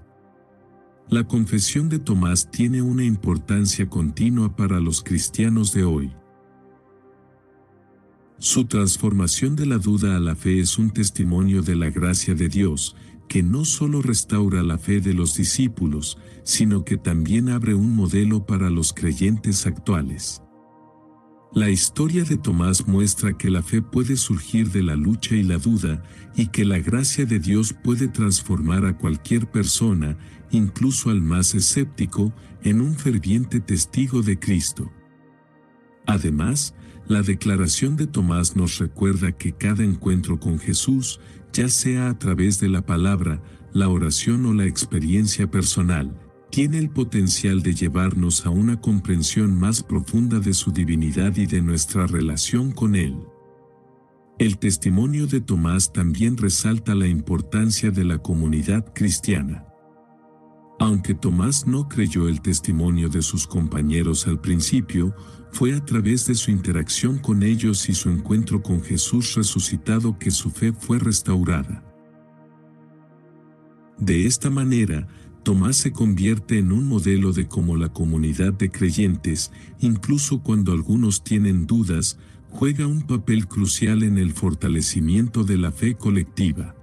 La confesión de Tomás tiene una importancia continua para los cristianos de hoy. Su transformación de la duda a la fe es un testimonio de la gracia de Dios, que no solo restaura la fe de los discípulos, sino que también abre un modelo para los creyentes actuales. La historia de Tomás muestra que la fe puede surgir de la lucha y la duda, y que la gracia de Dios puede transformar a cualquier persona, incluso al más escéptico, en un ferviente testigo de Cristo. Además, la declaración de Tomás nos recuerda que cada encuentro con Jesús, ya sea a través de la palabra, la oración o la experiencia personal, tiene el potencial de llevarnos a una comprensión más profunda de su divinidad y de nuestra relación con Él. El testimonio de Tomás también resalta la importancia de la comunidad cristiana. Aunque Tomás no creyó el testimonio de sus compañeros al principio, fue a través de su interacción con ellos y su encuentro con Jesús resucitado que su fe fue restaurada. De esta manera, Tomás se convierte en un modelo de cómo la comunidad de creyentes, incluso cuando algunos tienen dudas, juega un papel crucial en el fortalecimiento de la fe colectiva.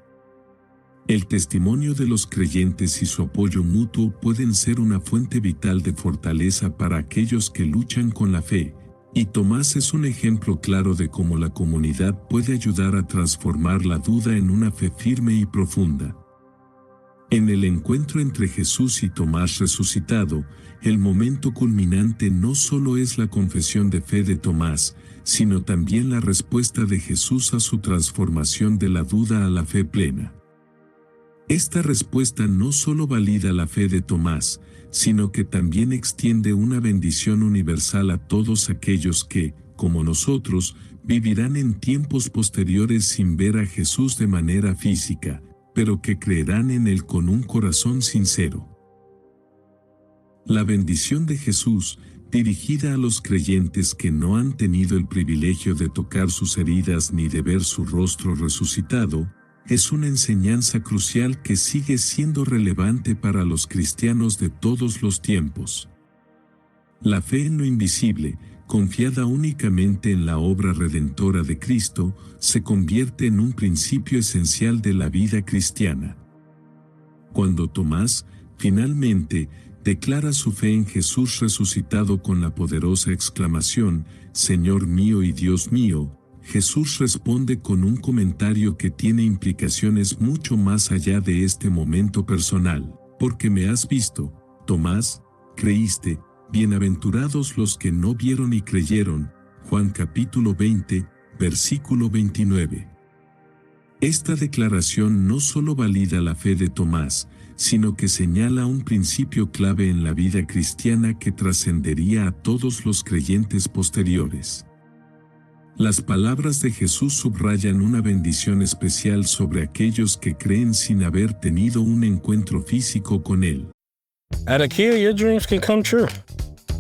El testimonio de los creyentes y su apoyo mutuo pueden ser una fuente vital de fortaleza para aquellos que luchan con la fe, y Tomás es un ejemplo claro de cómo la comunidad puede ayudar a transformar la duda en una fe firme y profunda. En el encuentro entre Jesús y Tomás resucitado, el momento culminante no solo es la confesión de fe de Tomás, sino también la respuesta de Jesús a su transformación de la duda a la fe plena. Esta respuesta no solo valida la fe de Tomás, sino que también extiende una bendición universal a todos aquellos que, como nosotros, vivirán en tiempos posteriores sin ver a Jesús de manera física, pero que creerán en Él con un corazón sincero. La bendición de Jesús, dirigida a los creyentes que no han tenido el privilegio de tocar sus heridas ni de ver su rostro resucitado, es una enseñanza crucial que sigue siendo relevante para los cristianos de todos los tiempos. La fe en lo invisible, confiada únicamente en la obra redentora de Cristo, se convierte en un principio esencial de la vida cristiana. Cuando Tomás, finalmente, declara su fe en Jesús resucitado con la poderosa exclamación, «Señor mío y Dios mío», Jesús responde con un comentario que tiene implicaciones mucho más allá de este momento personal. «Porque me has visto, Tomás, creíste, bienaventurados los que no vieron y creyeron». Juan capítulo 20, versículo 29. Esta declaración no solo valida la fe de Tomás, sino que señala un principio clave en la vida cristiana que trascendería a todos los creyentes posteriores. Las palabras de Jesús subrayan una bendición especial sobre aquellos que creen sin haber tenido un encuentro físico con Él. At IKEA, your dreams can come true.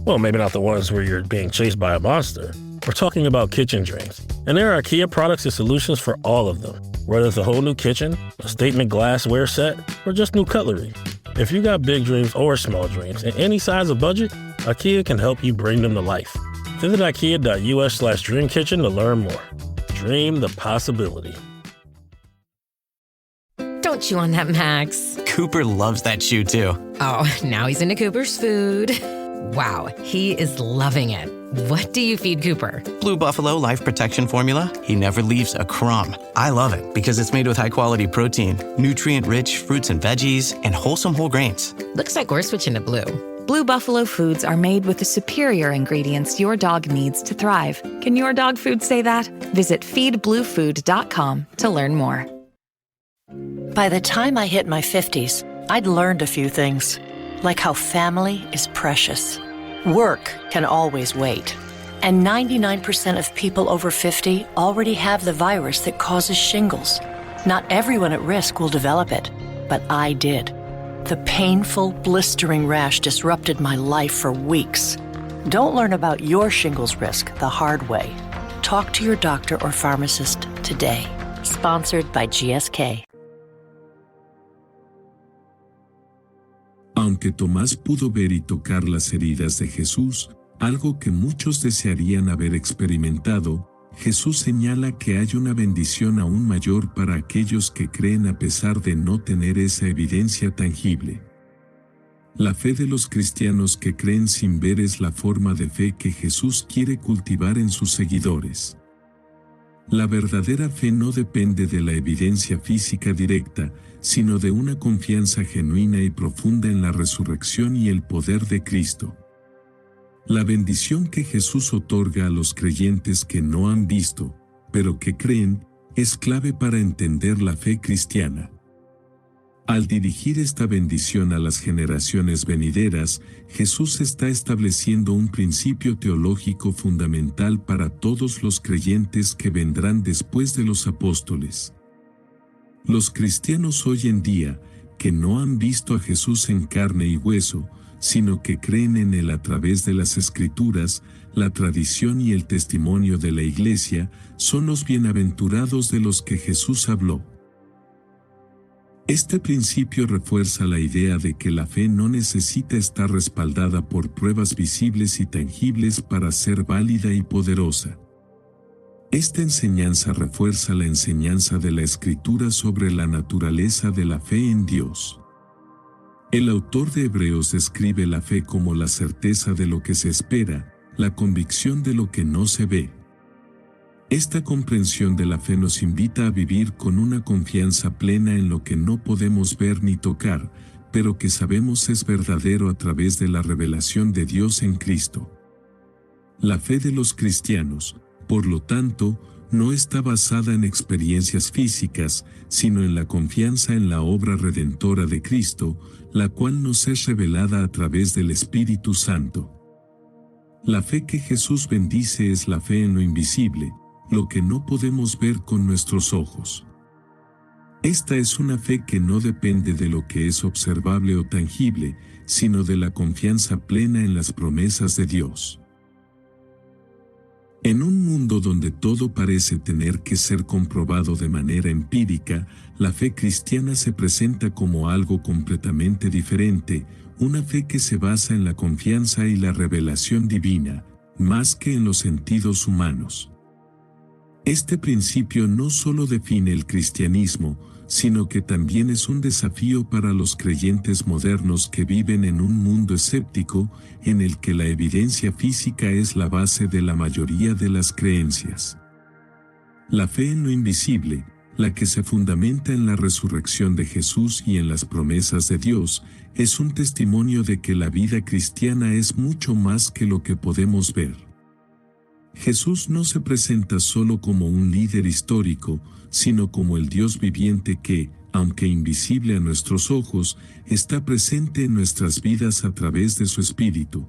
Well, maybe not the ones where you're being chased by a monster. We're talking about kitchen dreams. And there are IKEA products and solutions for all of them. Whether it's a whole new kitchen, a statement glassware set, or just new cutlery. If you got big dreams or small dreams in any size or budget, IKEA can help you bring them to life. Visit IKEA.us/dreamkitchen to learn more. Dream the possibility. Don't chew on that, Max. Cooper loves that chew too. Oh, now he's into Cooper's food. Wow, he is loving it. What do you feed Cooper? Blue Buffalo Life Protection Formula. He never leaves a crumb. I love it because it's made with high-quality protein, nutrient-rich fruits and veggies, and wholesome whole grains. Looks like we're switching to Blue. Blue Buffalo foods are made with the superior ingredients your dog needs to thrive. Can your dog food say that? Visit feedbluefood.com to learn more. By the time I hit my 50s, I'd learned a few things, like how family is precious. Work can always wait. And 99% of people over 50 already have the virus that causes shingles. Not everyone at risk will develop it, but I did. The painful, blistering rash disrupted my life for weeks. Don't learn about your shingles risk the hard way. Talk to your doctor or pharmacist today. Sponsored by GSK. Aunque Tomás pudo ver y tocar las heridas de Jesús, algo que muchos desearían haber experimentado, Jesús señala que hay una bendición aún mayor para aquellos que creen a pesar de no tener esa evidencia tangible. La fe de los cristianos que creen sin ver es la forma de fe que Jesús quiere cultivar en sus seguidores. La verdadera fe no depende de la evidencia física directa, sino de una confianza genuina y profunda en la resurrección y el poder de Cristo. La bendición que Jesús otorga a los creyentes que no han visto, pero que creen, es clave para entender la fe cristiana. Al dirigir esta bendición a las generaciones venideras, Jesús está estableciendo un principio teológico fundamental para todos los creyentes que vendrán después de los apóstoles. Los cristianos hoy en día, que no han visto a Jesús en carne y hueso, sino que creen en Él a través de las Escrituras, la tradición y el testimonio de la Iglesia, son los bienaventurados de los que Jesús habló. Este principio refuerza la idea de que la fe no necesita estar respaldada por pruebas visibles y tangibles para ser válida y poderosa. Esta enseñanza refuerza la enseñanza de la Escritura sobre la naturaleza de la fe en Dios. El autor de Hebreos describe la fe como la certeza de lo que se espera, la convicción de lo que no se ve. Esta comprensión de la fe nos invita a vivir con una confianza plena en lo que no podemos ver ni tocar, pero que sabemos es verdadero a través de la revelación de Dios en Cristo. La fe de los cristianos, por lo tanto, no está basada en experiencias físicas, sino en la confianza en la obra redentora de Cristo, la cual nos es revelada a través del Espíritu Santo. La fe que Jesús bendice es la fe en lo invisible, lo que no podemos ver con nuestros ojos. Esta es una fe que no depende de lo que es observable o tangible, sino de la confianza plena en las promesas de Dios. En un mundo donde todo parece tener que ser comprobado de manera empírica, la fe cristiana se presenta como algo completamente diferente, una fe que se basa en la confianza y la revelación divina, más que en los sentidos humanos. Este principio no solo define el cristianismo, sino que también es un desafío para los creyentes modernos que viven en un mundo escéptico, en el que la evidencia física es la base de la mayoría de las creencias. La fe en lo invisible, la que se fundamenta en la resurrección de Jesús y en las promesas de Dios, es un testimonio de que la vida cristiana es mucho más que lo que podemos ver. Jesús no se presenta solo como un líder histórico, sino como el Dios viviente que, aunque invisible a nuestros ojos, está presente en nuestras vidas a través de su Espíritu.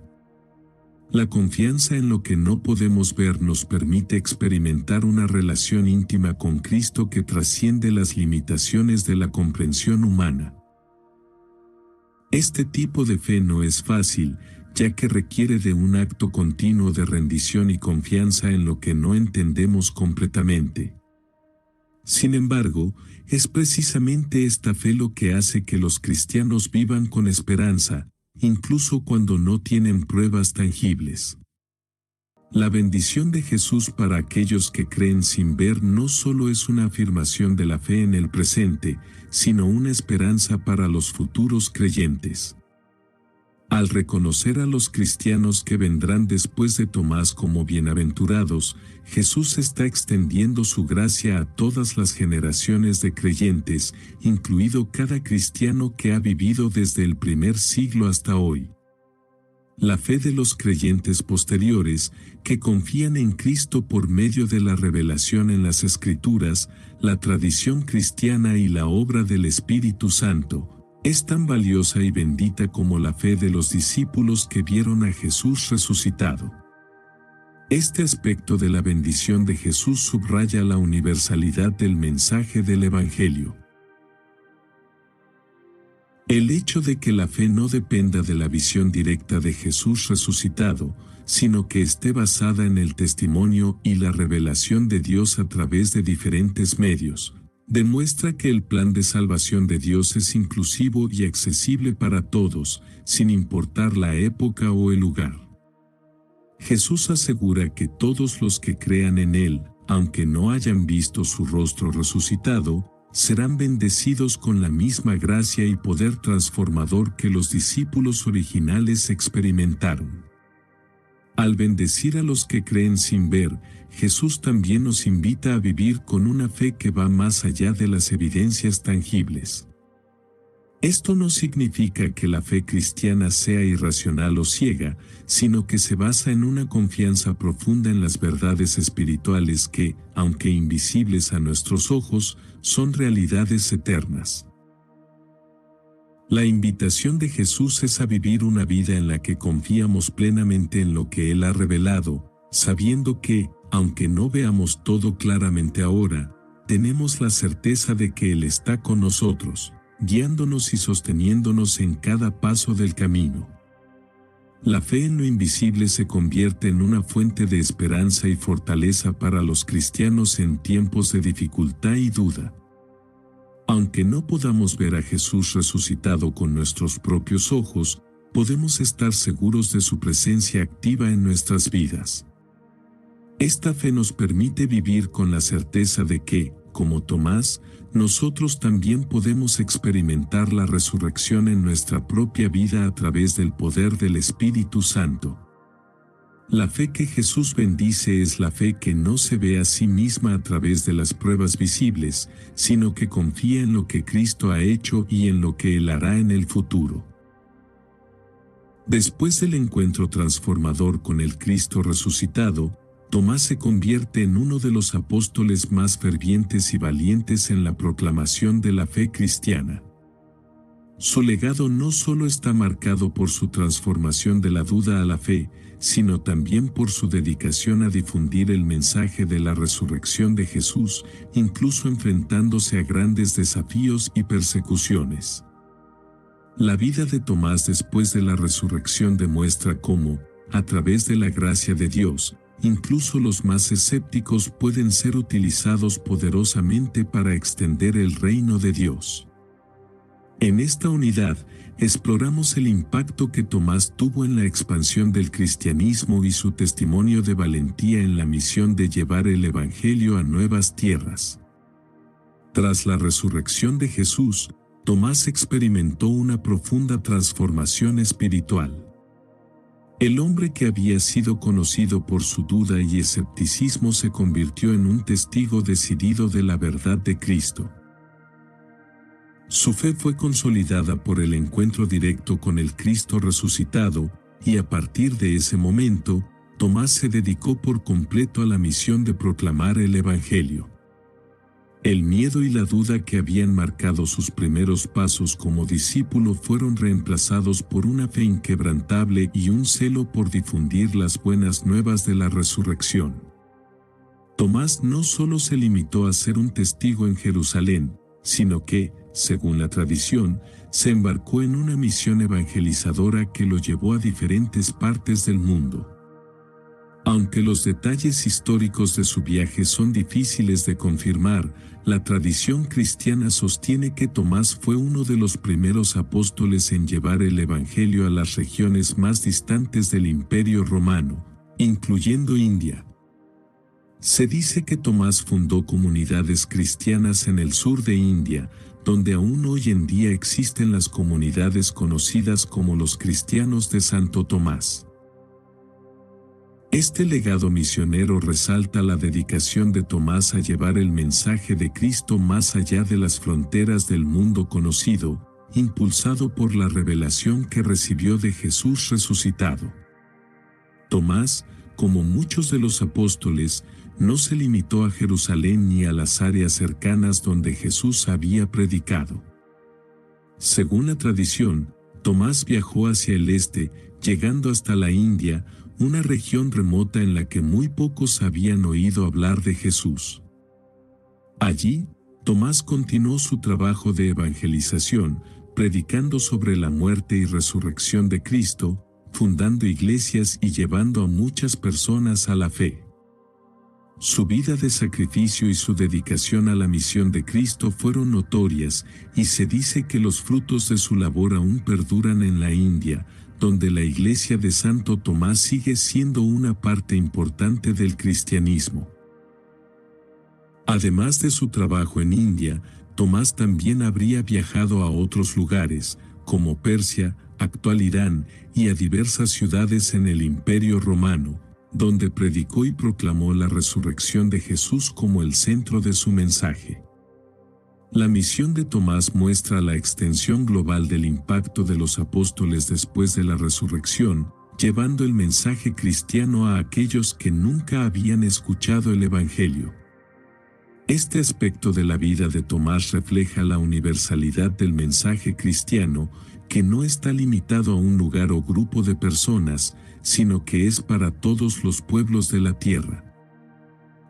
La confianza en lo que no podemos ver nos permite experimentar una relación íntima con Cristo que trasciende las limitaciones de la comprensión humana. Este tipo de fe no es fácil, ya que requiere de un acto continuo de rendición y confianza en lo que no entendemos completamente. Sin embargo, es precisamente esta fe lo que hace que los cristianos vivan con esperanza, incluso cuando no tienen pruebas tangibles. La bendición de Jesús para aquellos que creen sin ver no solo es una afirmación de la fe en el presente, sino una esperanza para los futuros creyentes. Al reconocer a los cristianos que vendrán después de Tomás como bienaventurados, Jesús está extendiendo su gracia a todas las generaciones de creyentes, incluido cada cristiano que ha vivido desde el primer siglo hasta hoy. La fe de los creyentes posteriores, que confían en Cristo por medio de la revelación en las Escrituras, la tradición cristiana y la obra del Espíritu Santo, es tan valiosa y bendita como la fe de los discípulos que vieron a Jesús resucitado. Este aspecto de la bendición de Jesús subraya la universalidad del mensaje del Evangelio. El hecho de que la fe no dependa de la visión directa de Jesús resucitado, sino que esté basada en el testimonio y la revelación de Dios a través de diferentes medios, demuestra que el plan de salvación de Dios es inclusivo y accesible para todos, sin importar la época o el lugar. Jesús asegura que todos los que crean en Él, aunque no hayan visto su rostro resucitado, serán bendecidos con la misma gracia y poder transformador que los discípulos originales experimentaron. Al bendecir a los que creen sin ver, Jesús también nos invita a vivir con una fe que va más allá de las evidencias tangibles. Esto no significa que la fe cristiana sea irracional o ciega, sino que se basa en una confianza profunda en las verdades espirituales que, aunque invisibles a nuestros ojos, son realidades eternas. La invitación de Jesús es a vivir una vida en la que confiamos plenamente en lo que Él ha revelado, sabiendo que, aunque no veamos todo claramente ahora, tenemos la certeza de que Él está con nosotros, guiándonos y sosteniéndonos en cada paso del camino. La fe en lo invisible se convierte en una fuente de esperanza y fortaleza para los cristianos en tiempos de dificultad y duda. Aunque no podamos ver a Jesús resucitado con nuestros propios ojos, podemos estar seguros de su presencia activa en nuestras vidas. Esta fe nos permite vivir con la certeza de que, como Tomás, nosotros también podemos experimentar la resurrección en nuestra propia vida a través del poder del Espíritu Santo. La fe que Jesús bendice es la fe que no se ve a sí misma a través de las pruebas visibles, sino que confía en lo que Cristo ha hecho y en lo que Él hará en el futuro. Después del encuentro transformador con el Cristo resucitado, Tomás se convierte en uno de los apóstoles más fervientes y valientes en la proclamación de la fe cristiana. Su legado no solo está marcado por su transformación de la duda a la fe, sino también por su dedicación a difundir el mensaje de la resurrección de Jesús, incluso enfrentándose a grandes desafíos y persecuciones. La vida de Tomás después de la resurrección demuestra cómo, a través de la gracia de Dios, incluso los más escépticos pueden ser utilizados poderosamente para extender el reino de Dios. En esta unidad, exploramos el impacto que Tomás tuvo en la expansión del cristianismo y su testimonio de valentía en la misión de llevar el Evangelio a nuevas tierras. Tras la resurrección de Jesús, Tomás experimentó una profunda transformación espiritual. El hombre que había sido conocido por su duda y escepticismo se convirtió en un testigo decidido de la verdad de Cristo. Su fe fue consolidada por el encuentro directo con el Cristo resucitado, y a partir de ese momento, Tomás se dedicó por completo a la misión de proclamar el Evangelio. El miedo y la duda que habían marcado sus primeros pasos como discípulo fueron reemplazados por una fe inquebrantable y un celo por difundir las buenas nuevas de la resurrección. Tomás no solo se limitó a ser un testigo en Jerusalén, sino que, según la tradición, se embarcó en una misión evangelizadora que lo llevó a diferentes partes del mundo. Aunque los detalles históricos de su viaje son difíciles de confirmar, la tradición cristiana sostiene que Tomás fue uno de los primeros apóstoles en llevar el Evangelio a las regiones más distantes del Imperio Romano, incluyendo India. Se dice que Tomás fundó comunidades cristianas en el sur de India, donde aún hoy en día existen las comunidades conocidas como los cristianos de Santo Tomás. Este legado misionero resalta la dedicación de Tomás a llevar el mensaje de Cristo más allá de las fronteras del mundo conocido, impulsado por la revelación que recibió de Jesús resucitado. Tomás, como muchos de los apóstoles, no se limitó a Jerusalén ni a las áreas cercanas donde Jesús había predicado. Según la tradición, Tomás viajó hacia el este, llegando hasta la India, una región remota en la que muy pocos habían oído hablar de Jesús. Allí, Tomás continuó su trabajo de evangelización, predicando sobre la muerte y resurrección de Cristo, fundando iglesias y llevando a muchas personas a la fe. Su vida de sacrificio y su dedicación a la misión de Cristo fueron notorias, y se dice que los frutos de su labor aún perduran en la India, donde la iglesia de Santo Tomás sigue siendo una parte importante del cristianismo. Además de su trabajo en India, Tomás también habría viajado a otros lugares, como Persia, actual Irán, y a diversas ciudades en el Imperio Romano, donde predicó y proclamó la resurrección de Jesús como el centro de su mensaje. La misión de Tomás muestra la extensión global del impacto de los apóstoles después de la resurrección, llevando el mensaje cristiano a aquellos que nunca habían escuchado el Evangelio. Este aspecto de la vida de Tomás refleja la universalidad del mensaje cristiano, que no está limitado a un lugar o grupo de personas, sino que es para todos los pueblos de la tierra.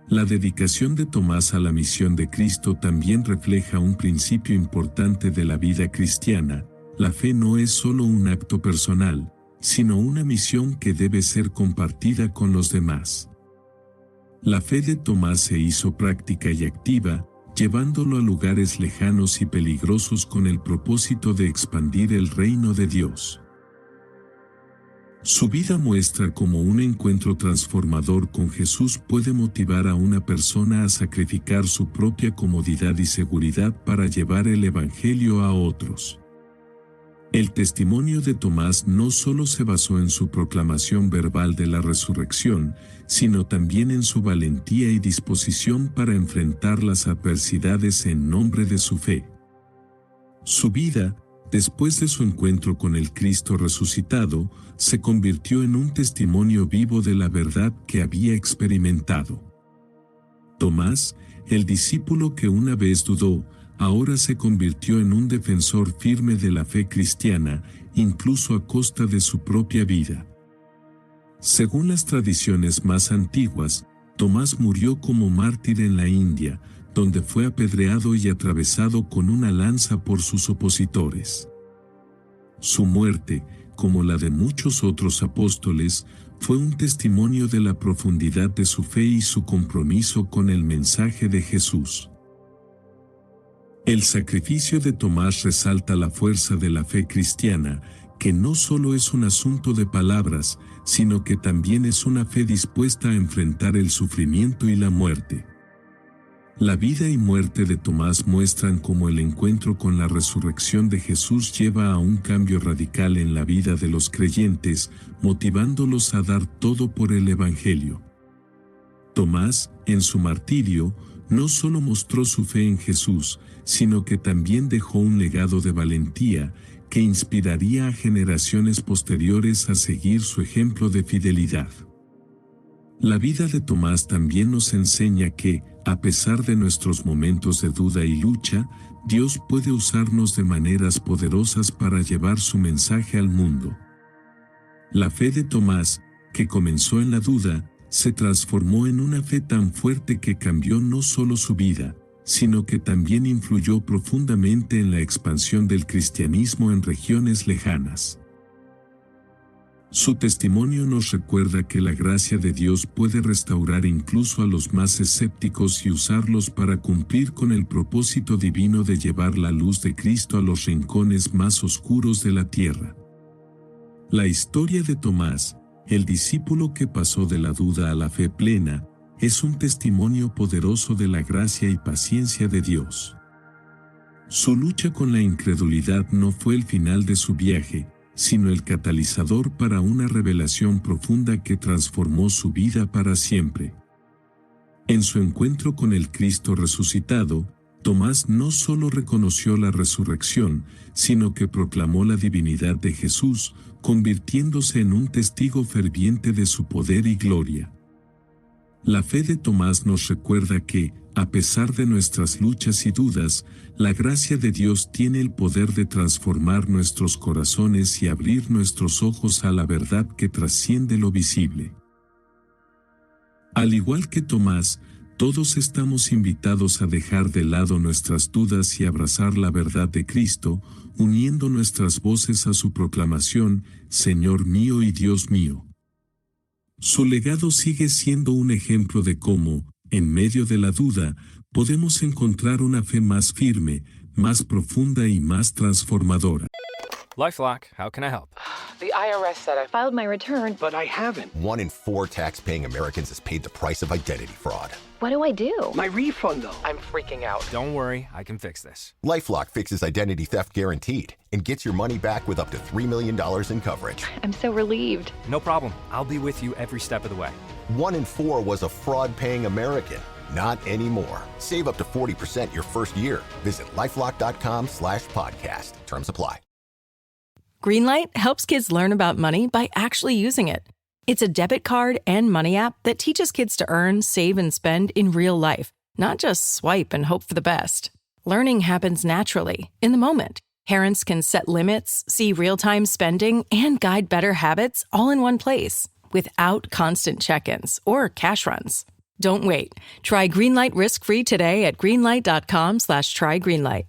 La dedicación de Tomás a la misión de Cristo también refleja un principio importante de la vida cristiana: la fe no es solo un acto personal, sino una misión que debe ser compartida con los demás. La fe de Tomás se hizo práctica y activa, llevándolo a lugares lejanos y peligrosos con el propósito de expandir el reino de Dios. Su vida muestra cómo un encuentro transformador con Jesús puede motivar a una persona a sacrificar su propia comodidad y seguridad para llevar el Evangelio a otros. El testimonio de Tomás no solo se basó en su proclamación verbal de la resurrección, sino también en su valentía y disposición para enfrentar las adversidades en nombre de su fe. Su vida, después de su encuentro con el Cristo resucitado, se convirtió en un testimonio vivo de la verdad que había experimentado. Tomás, el discípulo que una vez dudó, ahora se convirtió en un defensor firme de la fe cristiana, incluso a costa de su propia vida. Según las tradiciones más antiguas, Tomás murió como mártir en la India, donde fue apedreado y atravesado con una lanza por sus opositores. Su muerte, como la de muchos otros apóstoles, fue un testimonio de la profundidad de su fe y su compromiso con el mensaje de Jesús. El sacrificio de Tomás resalta la fuerza de la fe cristiana, que no solo es un asunto de palabras, sino que también es una fe dispuesta a enfrentar el sufrimiento y la muerte. La vida y muerte de Tomás muestran cómo el encuentro con la resurrección de Jesús lleva a un cambio radical en la vida de los creyentes, motivándolos a dar todo por el Evangelio. Tomás, en su martirio, no solo mostró su fe en Jesús, sino que también dejó un legado de valentía que inspiraría a generaciones posteriores a seguir su ejemplo de fidelidad. La vida de Tomás también nos enseña que, a pesar de nuestros momentos de duda y lucha, Dios puede usarnos de maneras poderosas para llevar su mensaje al mundo. La fe de Tomás, que comenzó en la duda, se transformó en una fe tan fuerte que cambió no solo su vida, sino que también influyó profundamente en la expansión del cristianismo en regiones lejanas. Su testimonio nos recuerda que la gracia de Dios puede restaurar incluso a los más escépticos y usarlos para cumplir con el propósito divino de llevar la luz de Cristo a los rincones más oscuros de la tierra. La historia de Tomás, el discípulo que pasó de la duda a la fe plena, es un testimonio poderoso de la gracia y paciencia de Dios. Su lucha con la incredulidad no fue el final de su viaje, sino el catalizador para una revelación profunda que transformó su vida para siempre. En su encuentro con el Cristo resucitado, Tomás no solo reconoció la resurrección, sino que proclamó la divinidad de Jesús, convirtiéndose en un testigo ferviente de su poder y gloria. La fe de Tomás nos recuerda que, a pesar de nuestras luchas y dudas, la gracia de Dios tiene el poder de transformar nuestros corazones y abrir nuestros ojos a la verdad que trasciende lo visible. Al igual que Tomás, todos estamos invitados a dejar de lado nuestras dudas y abrazar la verdad de Cristo, uniendo nuestras voces a su proclamación, Señor mío y Dios mío. Su legado sigue siendo un ejemplo de cómo, en medio de la duda, podemos encontrar una fe más firme, más profunda y más transformadora. LifeLock, how can I help? The IRS said I filed my return, but I haven't. 1 in 4 tax-paying Americans has paid the price of identity fraud. What do I do? My refund, though. I'm freaking out. Don't worry, I can fix this. LifeLock fixes identity theft guaranteed and gets your money back with up to $3 million in coverage. I'm so relieved. No problem. I'll be with you every step of the way. 1 in 4 was a fraud-paying American. Not anymore. Save up to 40% your first year. Visit LifeLock.com/podcast. Terms apply. Greenlight helps kids learn about money by actually using it. It's a debit card and money app that teaches kids to earn, save, and spend in real life, not just swipe and hope for the best. Learning happens naturally, in the moment. Parents can set limits, see real-time spending, and guide better habits all in one place, without constant check-ins or cash runs. Don't wait. Try Greenlight risk-free today at greenlight.com/trygreenlight.